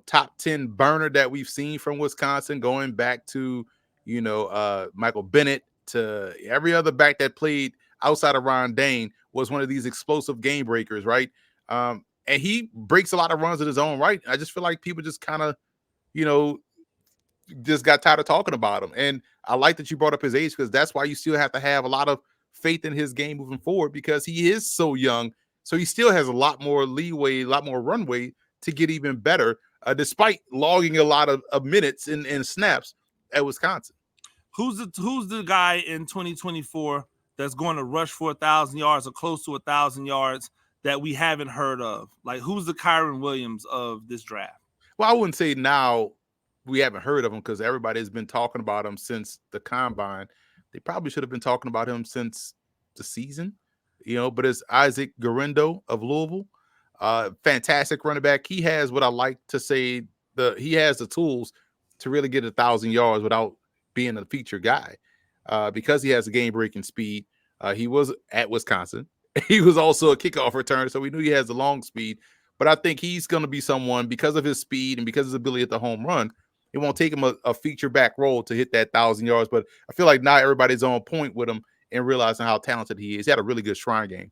top 10 burner that we've seen from Wisconsin, going back to, Michael Bennett, to every other back that played outside of Ron Dane, was one of these explosive game breakers, right? And he breaks a lot of runs in his own right. I just feel like people just kind of, just got tired of talking about him. And I like that you brought up his age, because that's why you still have to have a lot of faith in his game moving forward, because he is so young. So he still has a lot more leeway, a lot more runway to get even better, despite logging a lot of minutes and snaps at Wisconsin. Who's the guy in 2024 that's going to rush for 1,000 yards or close to 1,000 yards that we haven't heard of? Like, who's the Kyron Williams of this draft? Well, I wouldn't say now we haven't heard of him, because everybody's been talking about him since the combine. They probably should have been talking about him since the season, but it's Isaac Garendo of Louisville. Fantastic running back. He has what I like to say, he has the tools to really get 1,000 yards without being a featured guy, because he has a game-breaking speed. He was at Wisconsin. He was also a kickoff returner, so we knew he has the long speed. But I think he's going to be someone, because of his speed and because of his ability at the home run, it won't take him a feature back role to hit that 1,000 yards. But I feel like now everybody's on point with him and realizing how talented he is. He had a really good shrine game.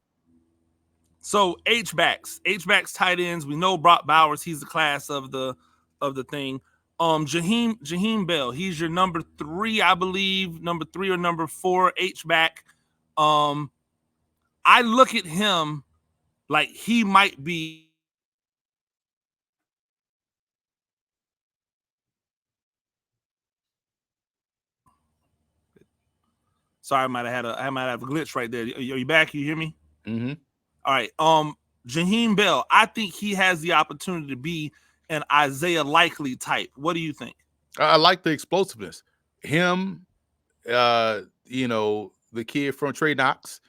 So H-backs, tight ends. We know Brock Bowers. He's the class of the thing. Jaheim Bell. He's your number 3, I believe. Number 3 or number 4 H-back. I look at him like he might be. Sorry, I might have a glitch right there. Are you back? You hear me? Mm-hmm. All right. Jaheim Bell. I think he has the opportunity to be an Isaiah Likely type. What do you think? I like the explosiveness. Him, the kid from Trey Knox.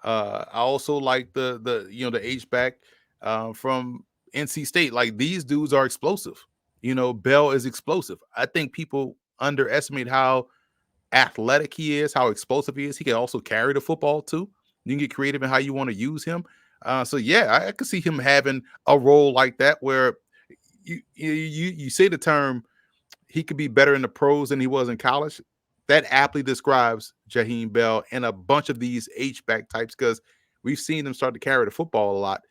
I also like the H-back from NC State. Like, these dudes are explosive. Bell is explosive. I think people underestimate how athletic he is, how explosive he is. He can also carry the football too. You can get creative in how you want to use him. So yeah, I could see him having a role like that where you say the term he could be better in the pros than he was in college. That aptly describes Jaheim Bell and a bunch of these H-back types, because we've seen them start to carry the football a lot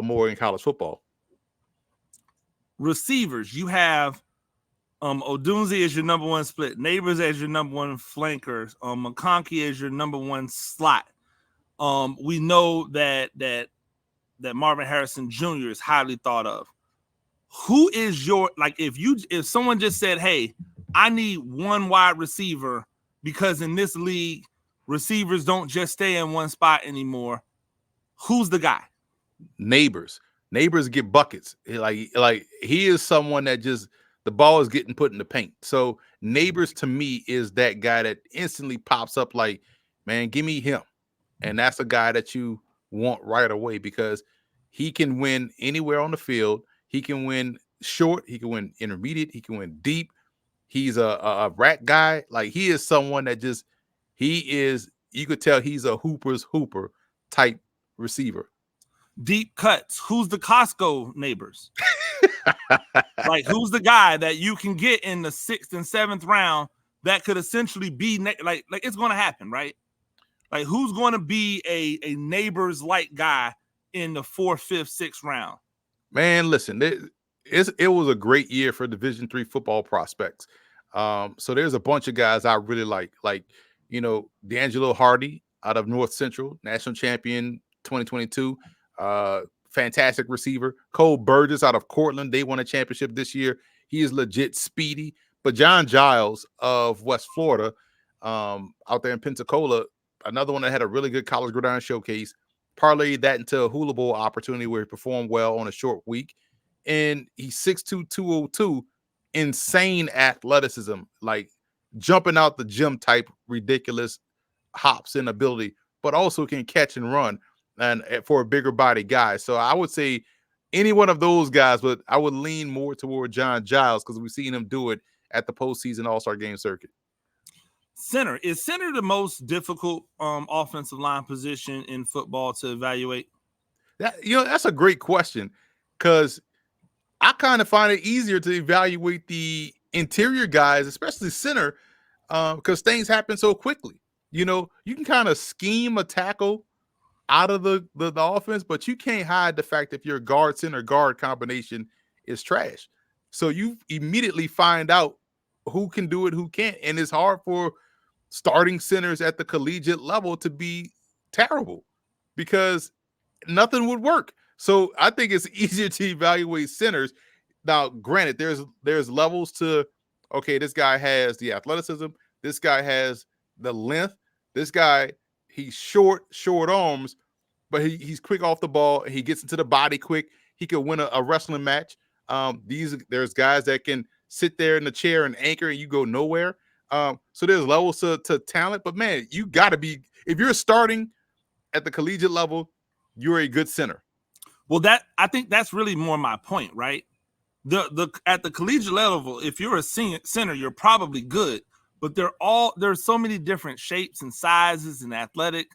more in college football. Receivers, you have Odunze as your number 1 split, Neighbors as your number 1 flanker, McConkey as your number 1 slot. We know that Marvin Harrison Jr. is highly thought of. Who is your, like, if someone just said, hey, I need one wide receiver because in this league, receivers don't just stay in one spot anymore, who's the guy? Neighbors get buckets. Like he is someone that just, the ball is getting put in the paint. So Neighbors to me is that guy that instantly pops up like, man, give me him. And that's a guy that you want right away, because he can win anywhere on the field. He can win short. He can win intermediate. He can win deep. He's a rack guy. Like, he is someone that just, you could tell he's a hooper's hooper type receiver. Deep cuts. Who's the Costco Neighbors? Like, who's the guy that you can get in the 6th and 7th round that could essentially be like it's going to happen, right? Like, who's going to be a Neighbors like guy in the 4th, 5th, 6th round? Man, listen, it was a great year for Division III football prospects. So there's a bunch of guys I really like D'Angelo Hardy out of North Central, national champion 2022, fantastic receiver. Cole Burgess out of Cortland, they won a championship this year. He is legit speedy. But John Giles of West Florida, out there in Pensacola, another one that had a really good college gridiron showcase, parlayed that into a Hula Bowl opportunity where he performed well on a short week. And he's 6'2", 202, insane athleticism, like jumping out the gym type, ridiculous hops and ability, but also can catch and run, and for a bigger body guy. So I would say any one of those guys, but I would lean more toward John Giles because we've seen him do it at the postseason All-Star game circuit. Center. Is center the most difficult offensive line position in football to evaluate? That's a great question, because I kind of find it easier to evaluate the interior guys, especially center, because things happen so quickly. You can kind of scheme a tackle out of the offense, but you can't hide the fact that your guard center guard combination is trash. So you immediately find out who can do it, who can't, and it's hard for starting centers at the collegiate level to be terrible because nothing would work. So I think it's easier to evaluate centers. Now, granted, there's levels to, okay, this guy has the athleticism, this guy has the length, this guy, he's short arms, but he's quick off the ball, and he gets into the body quick. He could win a wrestling match. There's guys that can sit there in the chair and anchor and you go nowhere. So there's levels to talent, but man, you got to be, if you're starting at the collegiate level, you're a good center. Well, I think that's really more my point, right? At the collegiate level, if you're a center, you're probably good, but there's so many different shapes and sizes and athletic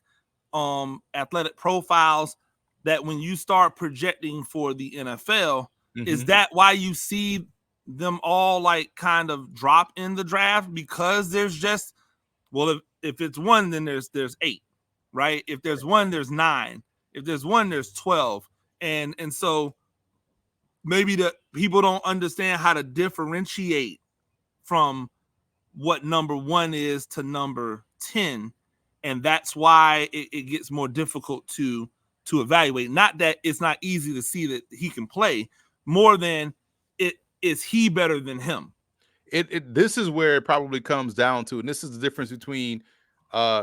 profiles that when you start projecting for the NFL, is that why you see them all like kind of drop in the draft, because there's just Well, if it's one, then there's 8, right? If there's one, there's 9. If there's one, there's 12. And so maybe the people don't understand how to differentiate from what number 1 is to number 10, and that's why it gets more difficult to evaluate. Not that it's not easy to see that he can play, more than it is he better than him. This is where it probably comes down to, and this is the difference between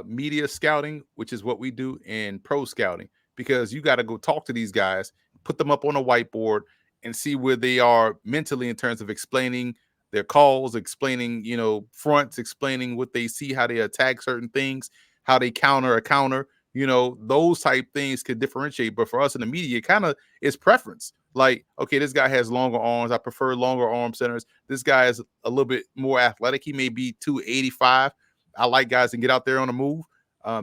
media scouting, which is what we do, and pro scouting, because you got to go talk to these guys, put them up on a whiteboard, and see where they are mentally in terms of explaining their calls, explaining, fronts, explaining what they see, how they attack certain things, how they counter a counter. Those type things could differentiate. But for us in the media, kind of is preference. Like, okay, this guy has longer arms. I prefer longer arm centers. This guy is a little bit more athletic. He may be 285. I like guys that get out there on the move.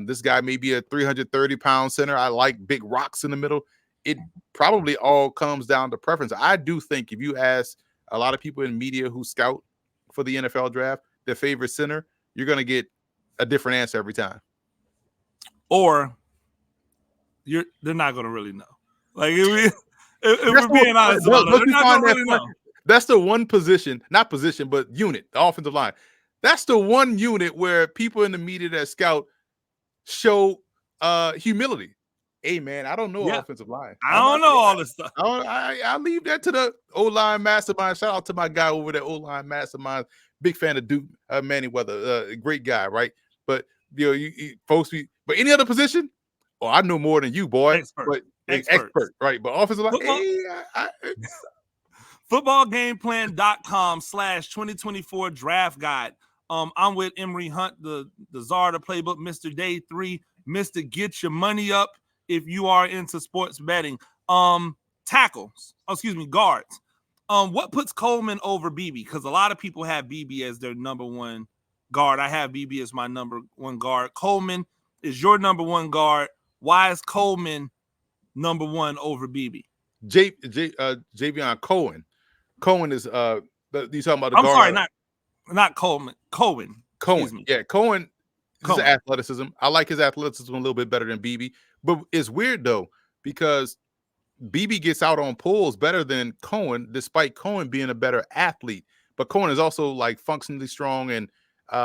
This guy may be a 330-pound center. I like big rocks in the middle. It probably all comes down to preference. I do think if you ask a lot of people in media who scout for the NFL draft their favorite center, you're going to get a different answer every time. Or they're not going to really know. Like, if we're being honest about it, they're not going to really know. That's the one position, not position, but unit, the offensive line. That's the one unit where people in the media that scout show humility. Hey, man, I don't know offensive line. I don't know all this stuff. I leave that to the O-line mastermind. Shout out to my guy over there, O-line mastermind. Big fan of Duke Manyweather. Great guy, right? But you folks, but any other position, I know more than you, boy. Expert, right? But offensive line, footballgameplan.com/2024 draft guide. I'm with Emery Hunt, the czar of the playbook, Mr. Day 3, Mr. Get Your Money Up if you are into sports betting. Guards. What puts Coleman over BB? Because a lot of people have BB as their number 1 guard. I have BB as my number 1 guard. Coleman is your number 1 guard. Why is Coleman number 1 over BB? Javion Cohen. Cohen is you talking about the I'm guard? Sorry, not Coleman. Cohen. Yeah, Cohen. His athleticism. I like his athleticism a little bit better than BB. But it's weird though, because BB gets out on pulls better than Cohen, despite Cohen being a better athlete. But Cohen is also like functionally strong and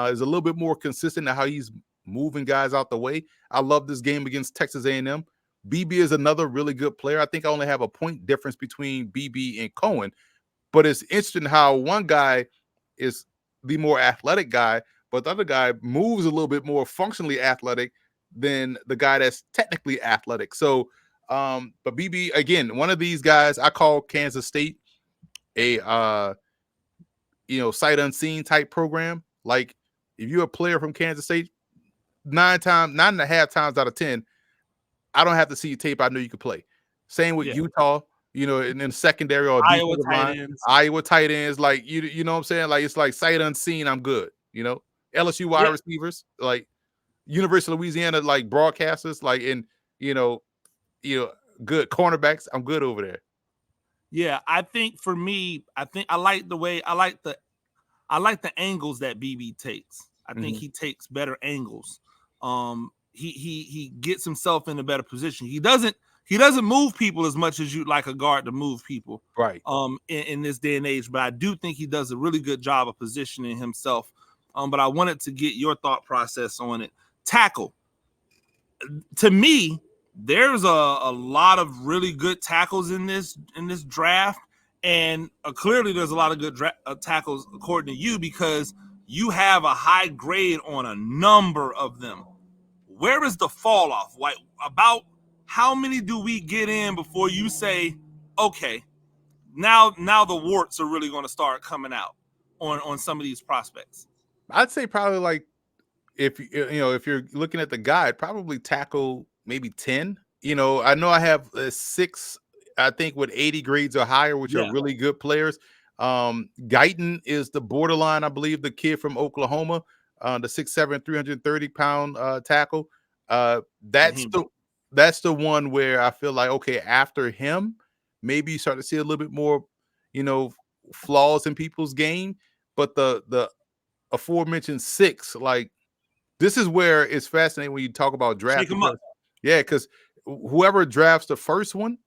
is a little bit more consistent in how he's moving guys out the way. I love this game against Texas A&M. BB is another really good player. I think I only have a point difference between BB and Cohen, but it's interesting how one guy is the more athletic guy, but the other guy moves a little bit more functionally athletic than the guy that's technically athletic. So, but BB, again, one of these guys, I call Kansas State a, sight unseen type program. Like, if you're a player from Kansas State, 9.5 times out of 10, I don't have to see your tape. I know you could play. Same with Utah, in the secondary or Iowa tight ends. Iowa tight ends, like you know what I'm saying? Like, it's like sight unseen, I'm good. LSU wide receivers, like University of Louisiana, like broadcasters, like good cornerbacks. I'm good over there. Yeah, I think for me, I like the angles that BB takes. I think he takes better angles. He gets himself in a better position. He doesn't move people as much as you'd like a guard to move people, right? In this day and age, but I do think he does a really good job of positioning himself. But I wanted to get your thought process on it. Tackle. To me, there's a lot of really good tackles in this draft, and clearly there's a lot of good tackles according to you, because you have a high grade on a number of them. Where is the fall off? Like, about how many do we get in before you say, okay, now the warts are really going to start coming out on some of these prospects? I'd say probably, like, if you're looking at the guide, probably tackle maybe 10. I know I have 6, I think, with 80 grades or higher, which are really good players. Guyton is the borderline, I believe, the kid from Oklahoma, the 6'7", 330-pound tackle. That's the one where I feel like, okay, after him, maybe you start to see a little bit more, flaws in people's game. But the aforementioned 6, like this is where it's fascinating when you talk about Shake draft them up. because whoever drafts the first one,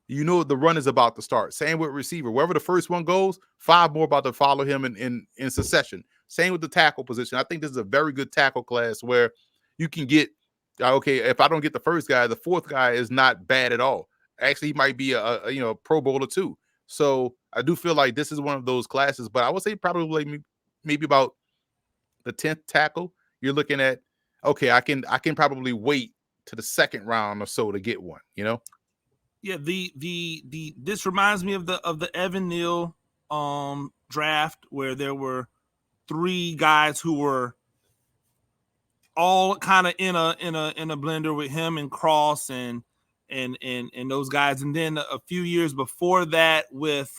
you know the run is about to start. Same with receiver. Wherever the first one goes, 5 more about to follow him in succession. Same with the tackle position. I think this is a very good tackle class where you can get okay. If I don't get the first guy, the fourth guy is not bad at all. Actually, he might be a Pro Bowler too. So I do feel like this is one of those classes. But I would say probably maybe about the 10th tackle. You're looking at okay. I can probably wait to the second round or so to get one. Yeah, this reminds me of the Evan Neal draft where there were 3 guys who were all kind of in a blender with him and Cross and those guys, and then a few years before that with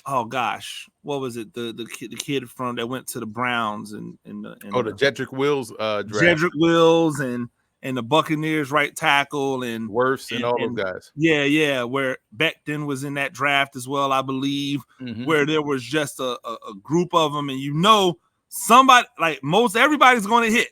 oh gosh, what was it, the kid from that went to the Browns and the Jedrick Wills draft. Jedrick Wills and the Buccaneers right tackle and Wirfs and all those guys. Yeah, where Becton was in that draft as well, I believe, where there was just a group of them, and somebody, like most everybody's going to hit.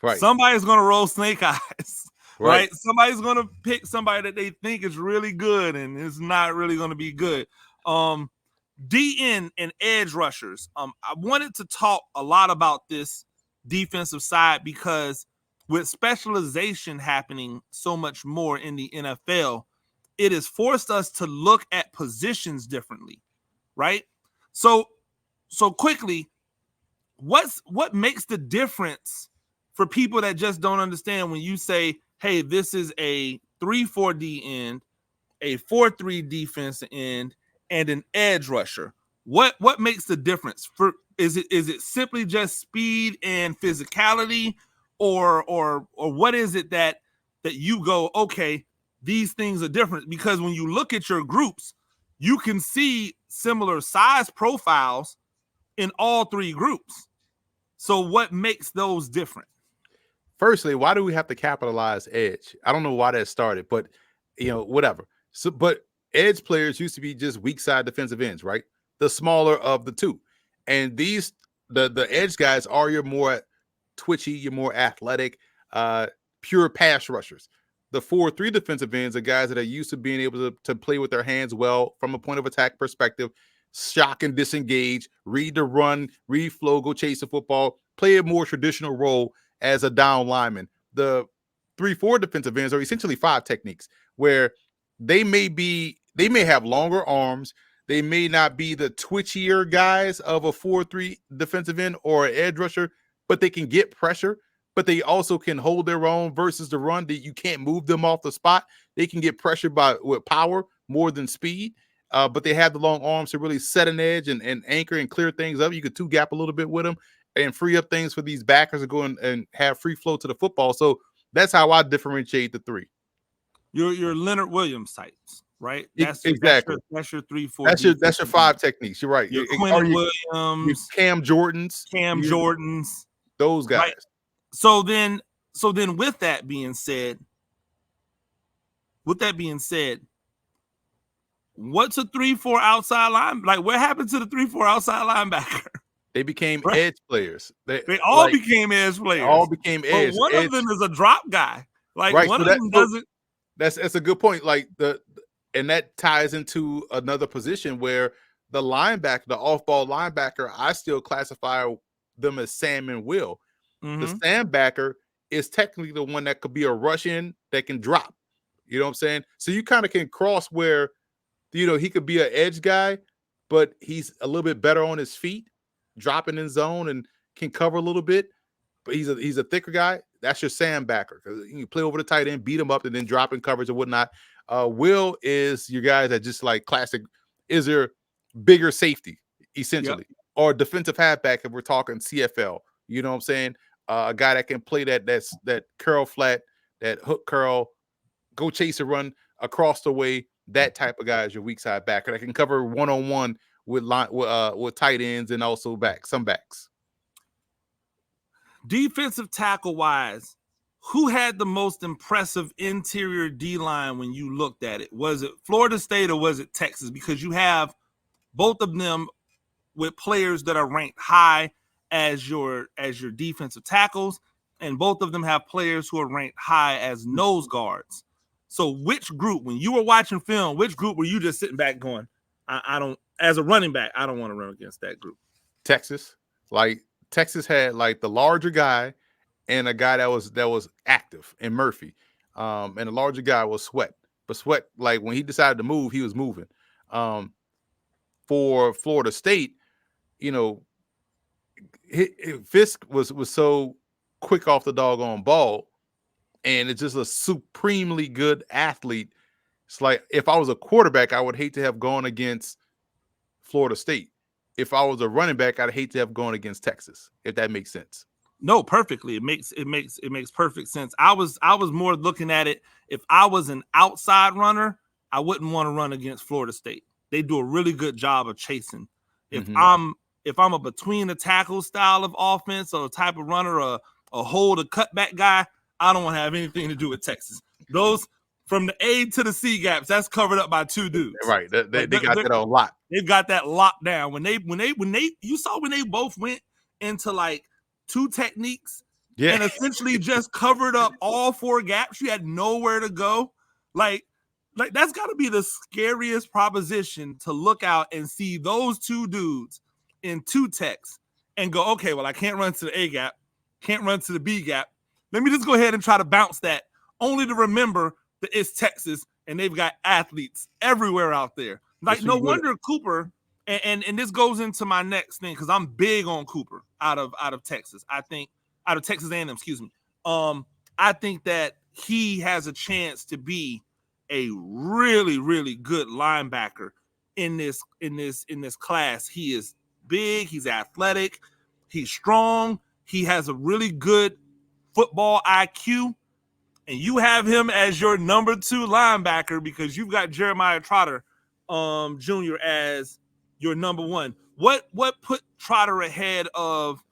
Right. Somebody's going to roll snake eyes. Right. Somebody's going to pick somebody that they think is really good, and it's not really going to be good. DN and edge rushers. I wanted to talk a lot about this defensive side because with specialization happening so much more in the NFL, it has forced us to look at positions differently, right? So quickly, what makes the difference for people that just don't understand when you say, hey, this is a 3-4 D end, a 4-3 defense end, and an edge rusher? What makes the difference? Is it simply just speed and physicality, or what is it that you go, okay, these things are different? Because when you look at your groups, you can see similar size profiles in all 3 groups. So what makes those different? Firstly, why do we have to capitalize edge? I don't know why that started, but whatever. So, but edge players used to be just weak side defensive ends, right? The smaller of the 2. And the edge guys are your more twitchy, your more athletic, pure pass rushers. The 4-3 defensive ends are guys that are used to being able to play with their hands well from a point of attack perspective, shock and disengage, read the run, read flow, go chase the football, play a more traditional role as a down lineman. The 3-4 defensive ends are essentially 5 techniques where they may have longer arms. They may not be the twitchier guys of a 4-3 defensive end or an edge rusher, but they can get pressure, but they also can hold their own versus the run that you can't move them off the spot. They can get pressure with power more than speed, but they have the long arms to really set an edge and anchor and clear things up. You could 2-gap a little bit with them and free up things for these backers to go and have free flow to the football. So that's how I differentiate the 3. Your Leonard Williams types, right? Exactly. That's your 3-4. That's your 5 techniques. You're right. Your Quentin Williams, Cam Jordans, those guys. Right? So then with that being said, what's a 3-4 outside line? Like, what happened to the 3-4 outside linebacker? They became edge players. They all became edge players. All became edge. But one of them is a drop guy. Like, one of them doesn't. That's a good point. Like and that ties into another position where the linebacker, the off-ball linebacker, I still classify them as Sam and Will. The Sam backer is technically the one that could be a rush in that can drop. You know what I'm saying? So you kind of can cross where, he could be an edge guy, but he's a little bit better on his feet, dropping in zone and can cover a little bit. But he's a thicker guy. That's your Sam backer because you can play over the tight end, beat him up, and then drop in coverage and whatnot. Will is your guy that just like classic, is your bigger safety essentially, or defensive halfback if we're talking CFL. You know what I'm saying? A guy that can play that curl flat, that hook curl, go chase a run across the way. That type of guy is your weak side backer that can cover 1-on-1 with tight ends and also some backs. Defensive tackle wise, who had the most impressive interior D-line when you looked at it? Was it Florida State or was it Texas? Because you have both of them with players that are ranked high as your defensive tackles, and both of them have players who are ranked high as nose guards. So which group, when you were watching film, which group were you just sitting back going, I don't, as a running back, I don't want to run against that group? Texas. Like Texas had like the larger guy and a guy that was active in Murphy. And the larger guy was Sweat. But Sweat, like when he decided to move, he was moving. For Florida State, you know, Fisk was so quick off the doggone ball, and it's just a supremely good athlete. It's like if I was a quarterback, I would hate to have gone against Florida State. If I was a running back, I'd hate to have gone against Texas, if that makes sense. No, perfectly. It makes perfect sense. I was more looking at it. If I was an outside runner, I wouldn't want to run against Florida State. They do a really good job of chasing. If I'm a between the tackle style of offense or type of runner, a hold, a cutback guy, I don't want to have anything to do with Texas. Those from the A to the C gaps, that's covered up by two dudes. Right. They got that a lot. They've got that locked down. When they you saw when they both went into like two techniques and essentially just covered up all four gaps, you had nowhere to go. Like that's got to be the scariest proposition, to look out and see those two dudes in two techs and go, okay, well, I can't run to the A gap, can't run to the B gap. Let me just go ahead and try to bounce that, only to remember that it's Texas and they've got athletes everywhere out there. Like, no wonder Cooper, and this goes into my next thing, because I'm big on Cooper out of Texas. I think out of Texas A&M, excuse me. I think that he has a chance to be a really, really good linebacker in this class. He is big, he's athletic, he's strong, he has a really good football IQ, and you have him as your number 2 linebacker because you've got Jeremiah Trotter Jr. as your number 1. What put Trotter ahead of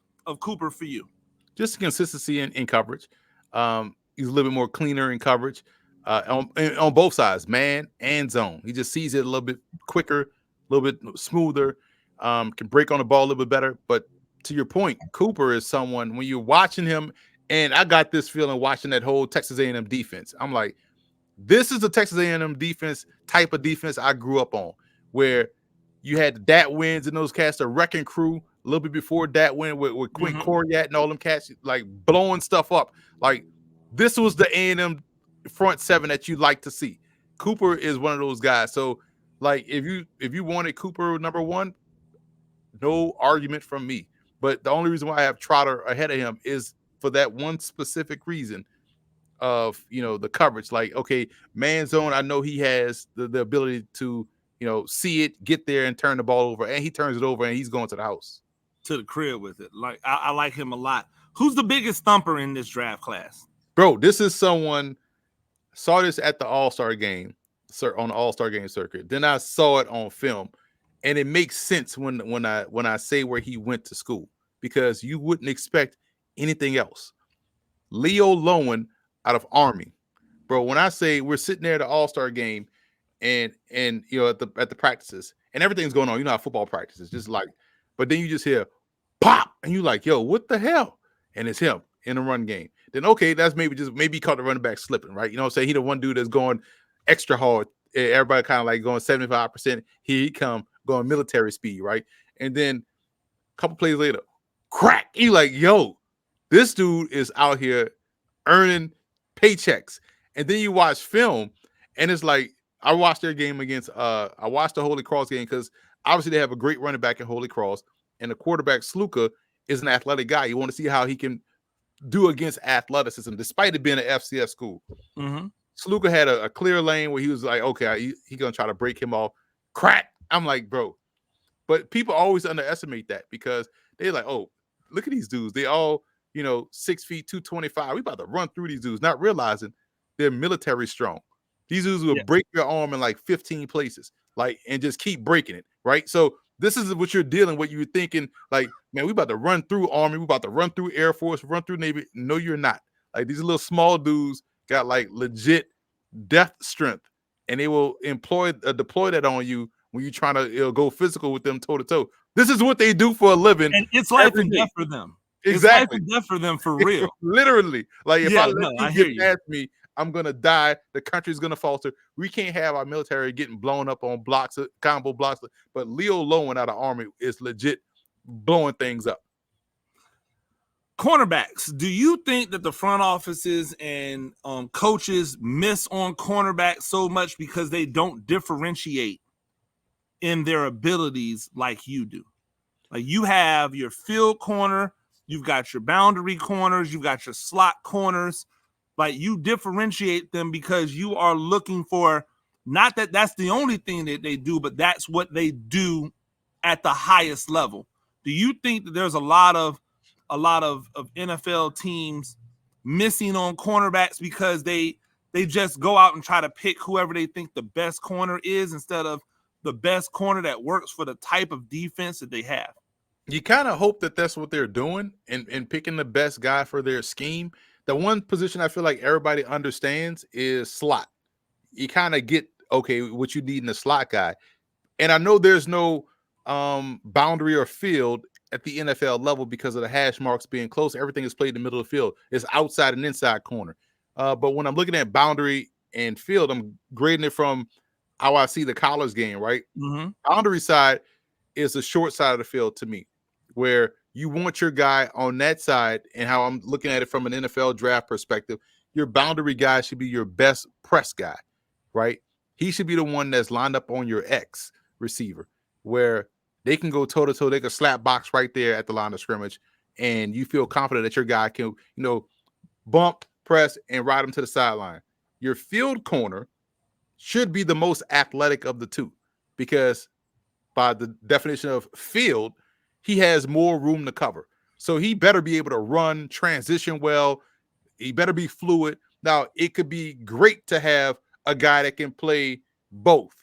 Cooper for you? Just consistency in coverage. He's a little bit more cleaner in coverage on both sides, man and zone. He just sees it a little bit quicker, a little bit smoother, can break on the ball a little bit better. But to your point, Cooper is someone, when you're watching him, and I got this feeling watching that whole Texas A&M defense, I'm like, this is the Texas A&M defense, type of defense I grew up on, where you had the Dat Wins and those cats, the wrecking crew, a little bit before Dat Win with Quinn Coriat and all them cats, like blowing stuff up. Like, this was the A&M front seven that you like to see. Cooper is one of those guys. So, like, if you wanted Cooper number 1, no argument from me. But the only reason why I have Trotter ahead of him is for that one specific reason of, the coverage. Like, okay, man zone, I know he has the ability to, see it, get there, and turn the ball over. And he turns it over, and he's going to the house. To the crib with it. Like, I like him a lot. Who's the biggest thumper in this draft class? Bro, this is someone, saw this at the All-Star game, on the All-Star game circuit. Then I saw it on film. And it makes sense when I say where he went to school, because you wouldn't expect anything else. Leo Lowen out of Army. Bro, when I say we're sitting there at the All-Star game and at the practices, and everything's going on, how football practices, just like, but then you just hear pop, and you like, yo, what the hell? And it's him in a run game. Then okay, that's maybe he caught the running back slipping, right? You know what I'm saying? He the one dude that's going extra hard. Everybody kind of like going 75%. Here he come, going military speed, right? And then a couple plays later, crack. You like, yo, this dude is out here earning paychecks. And then you watch film, and it's like, I watched their game against I watched the Holy Cross game, because obviously they have a great running back at Holy Cross, and the quarterback Sluka is an athletic guy. You want to see how he can do against athleticism, despite it being an FCS school. Sluka had a clear lane where he was like, okay, he gonna try to break him off. Crack. I'm like, bro. But people always underestimate that, because they're like, oh, look at these dudes. They all, 6 feet, 225. We about to run through these dudes, not realizing they're military strong. These dudes will break your arm in like 15 places, like, and just keep breaking it, right? So this is what you're dealing with. You're thinking, like, man, we about to run through Army. We about to run through Air Force, run through Navy. No, you're not. Like, these little small dudes got like legit depth strength, and they will deploy that on you when you're trying to go physical with them toe to toe. This is what they do for a living And it's life every and death day. for them. It's life Exactly. and death for them for real. Literally. Like if I Yeah, let no, you I hear get you. past me, I'm gonna die. The country's gonna falter. We can't have our military getting blown up on blocks, combo blocks. But Leo Lowen out of Army is legit blowing things up. Cornerbacks. Do you think that the front offices and coaches miss on cornerbacks so much because they don't differentiate in their abilities like you do? Like you have your field corner, you've got your boundary corners, you've got your slot corners. Like you differentiate them because you are looking for, not that that's the only thing that they do, but that's what they do at the highest level. Do you think that there's a lot of NFL teams missing on cornerbacks because they just go out and try to pick whoever they think the best corner is instead of the best corner that works for the type of defense that they have? You kind of hope that that's what they're doing and picking the best guy for their scheme. The one position I feel like everybody understands is slot. You kind of get okay what you need in a slot guy. And I know there's no boundary or field at the NFL level because of the hash marks being close. Everything is played in the middle of the field. It's outside and inside corner. But when I'm looking at boundary and field, I'm grading it from how I see the college game, right? Mm-hmm. Boundary side is the short side of the field to me, where you want your guy on that side, and how I'm looking at it from an NFL draft perspective, your boundary guy should be your best press guy, right? He should be the one that's lined up on your X receiver, where they can go toe to toe, they can slap box right there at the line of scrimmage, and you feel confident that your guy can, bump, press, and ride him to the sideline. Your field corner should be the most athletic of the two, because by the definition of field, he has more room to cover. So he better be able to run, transition well. He better be fluid. Now, it could be great to have a guy that can play both.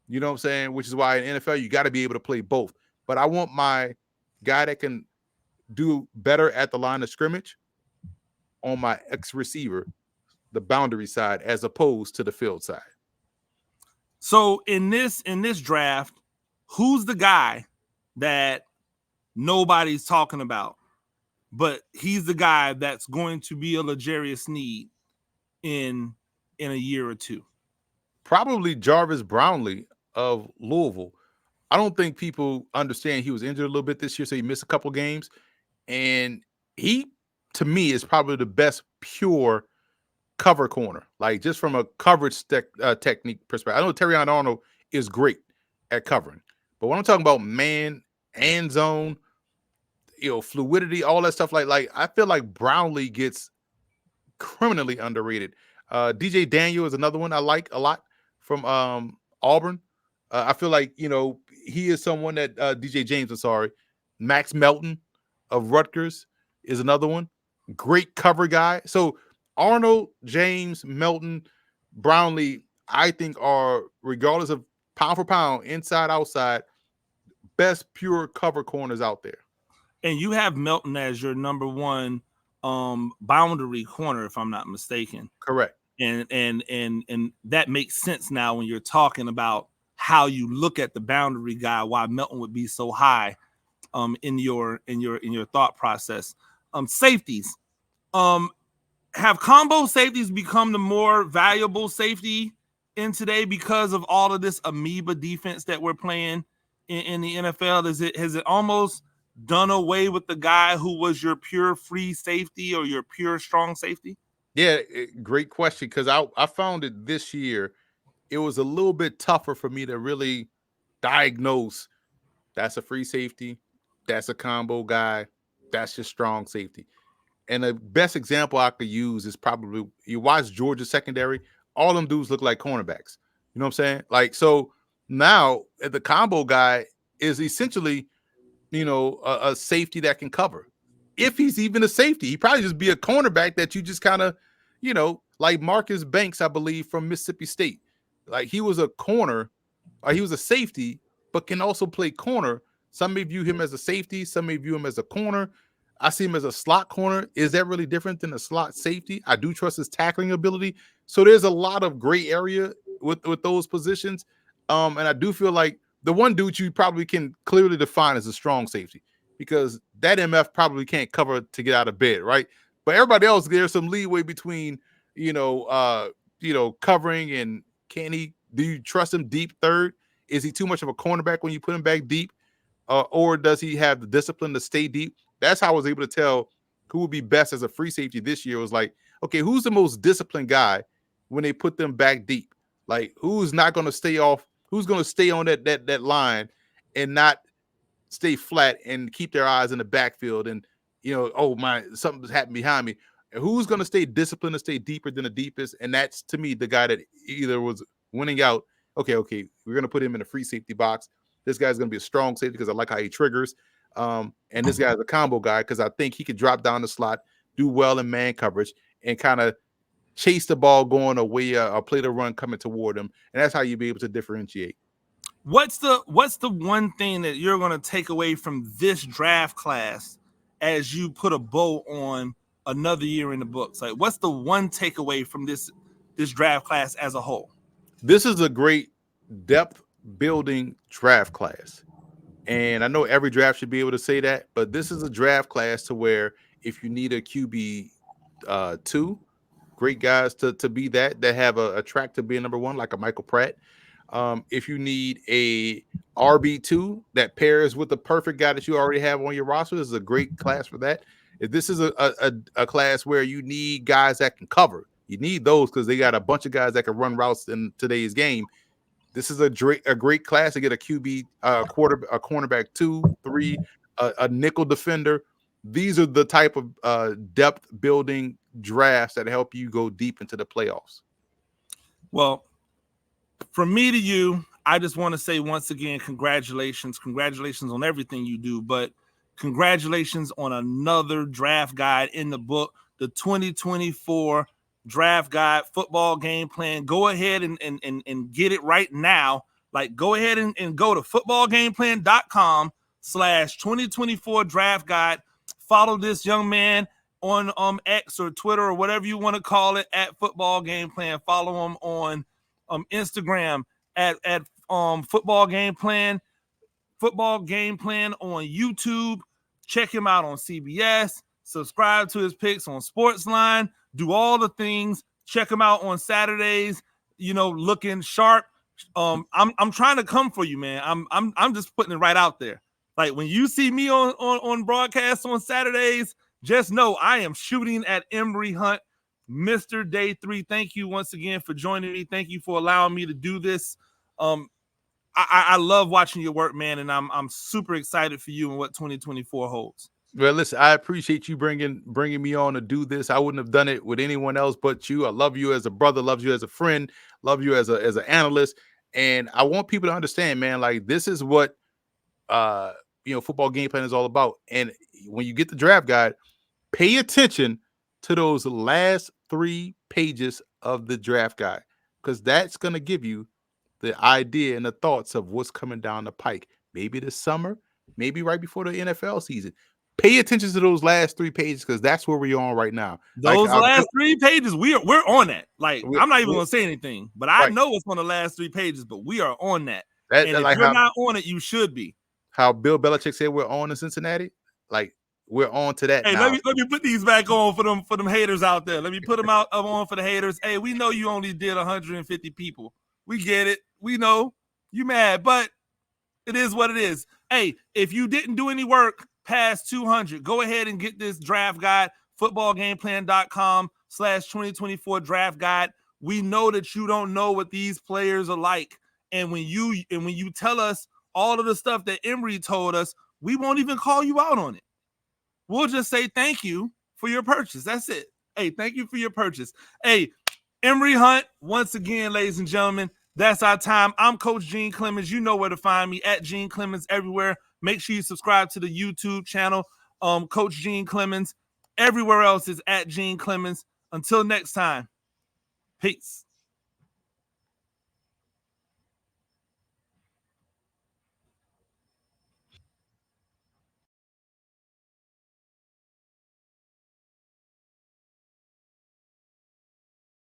You know what I'm saying? Which is why in NFL, you got to be able to play both. But I want my guy that can do better at the line of scrimmage on my X receiver, the boundary side, as opposed to the field side. So in this draft, who's the guy that nobody's talking about, but he's the guy that's going to be a luxurious need in a year or two? Probably Jarvis Brownlee of Louisville. I don't think people understand he was injured a little bit this year, so he missed a couple games. And he, to me, is probably the best pure cover corner, like just from a coverage technique perspective. I know Terrion Arnold is great at covering, but when I'm talking about man and zone, fluidity, all that stuff, like I feel like Brownlee gets criminally underrated. DJ Daniel is another one I like a lot from Auburn. I feel like he is someone that DJ James. I'm sorry, Max Melton of Rutgers is another one. Great cover guy. So Arnold, James, Melton, Brownlee, I think are, regardless of pound for pound, inside, outside, best pure cover corners out there. And you have Melton as your number one boundary corner, if I'm not mistaken. Correct. And that makes sense now when you're talking about how you look at the boundary guy, why Melton would be so high in your thought process. Safeties. Have combo safeties become the more valuable safety in today because of all of this amoeba defense that we're playing in the NFL? Has it almost done away with the guy who was your pure free safety or your pure strong safety? Yeah, great question, because I found it this year. It was a little bit tougher for me to really diagnose that's a free safety, that's a combo guy, that's just strong safety. And the best example I could use is probably, you watch Georgia secondary, all them dudes look like cornerbacks. You know what I'm saying? Like, so now the combo guy is essentially, a safety that can cover. If he's even a safety, he probably just be a cornerback that you just kind of, like Marcus Banks, I believe, from Mississippi State. Like he was a corner, or he was a safety, but can also play corner. Some may view him as a safety, some may view him as a corner. I see him as a slot corner. Is that really different than a slot safety? I do trust his tackling ability. So there's a lot of gray area with those positions. And I do feel like the one dude you probably can clearly define as a strong safety, because that MF probably can't cover to get out of bed, right? But everybody else, there's some leeway between, covering, and can he? Do you trust him deep third? Is he too much of a cornerback when you put him back deep, or does he have the discipline to stay deep? That's how I was able to tell who would be best as a free safety this year. It was like, okay, who's the most disciplined guy when they put them back deep? Like, who's not going to stay off? Who's going to stay on that line and not stay flat and keep their eyes in the backfield? And oh my, something's happened behind me. And who's going to stay disciplined and stay deeper than the deepest? And that's, to me, the guy that either was winning out. Okay, we're going to put him in a free safety box. This guy's going to be a strong safety because I like how he triggers. And this guy's a combo guy because I think he could drop down the slot, do well in man coverage, and kind of chase the ball going away or play the run coming toward him. And that's how you be able to differentiate. What's the one thing that you're going to take away from this draft class as you put a bow on another year in the books? Like, what's the one takeaway from this draft class as a whole? This is a great depth building draft class. And I know every draft should be able to say that, but this is a draft class to where if you need a QB 2, great guys to be that have a track to be a number 1, like a Michael Pratt. If you need a RB2 that pairs with the perfect guy that you already have on your roster, this is a great class for that. If this is a class where you need guys that can cover, you need those because they got a bunch of guys that can run routes in today's game. This is a great class to get a QB, a cornerback 2, 3, a nickel defender. These are the type of depth building drafts that help you go deep into the playoffs. Well, from me to you, I just want to say once again, congratulations on everything you do, but congratulations on another draft guide in the book, the 2024 draft guide, football game plan. Go ahead and get it right now. Like, go ahead and go to footballgameplan.com/2024 draft guide. Follow this young man on X or Twitter or whatever you want to call it at Football Game Plan. Follow him on Instagram at Football Game Plan on YouTube. Check him out on CBS. Subscribe to his picks on Sportsline. Do all the things. Check him out on Saturdays. Looking sharp. I'm trying to come for you, man. I'm just putting it right out there. Like, when you see me on broadcast on Saturdays, just know I am shooting at Emory Hunt, Mr. Day 3. Thank you once again for joining me. Thank you for allowing me to do this. I love watching your work, man, and I'm super excited for you and what 2024 holds. Well, listen, I appreciate you bringing me on to do this. I wouldn't have done it with anyone else but you. I love you as a brother, love you as a friend, love you as an analyst, and I want people to understand, man. Like, this is what football game plan is all about. And when you get the draft guide, pay attention to those last 3 pages of the draft guide, because that's going to give you the idea and the thoughts of what's coming down the pike. Maybe this summer, maybe right before the NFL season. Pay attention to those last 3 pages, because that's where we're on right now. Those last 3 pages, we're on that. Like, I'm not even going to say anything, but I know it's on the last 3 pages, but we are on that. And if you're not on it, you should be. How Bill Belichick said we're on in Cincinnati, like, we're on to that. Hey, now. let me put these back on for them haters out there. Let me put them on for the haters. Hey, we know you only did 150 people. We get it. We know you mad, but it is what it is. Hey, if you didn't do any work past 200, go ahead and get this draft guide, footballgameplan.com/2024 draft guide. We know that you don't know what these players are like. And when you tell us all of the stuff that Emory told us, we won't even call you out on it. We'll just say thank you for your purchase. That's it. Hey, thank you for your purchase. Hey, Emory Hunt, once again, ladies and gentlemen, that's our time. I'm Coach Gene Clemens. You know where to find me, at Gene Clemens everywhere. Make sure you subscribe to the YouTube channel, Coach Gene Clemens. Everywhere else is at Gene Clemens. Until next time, peace.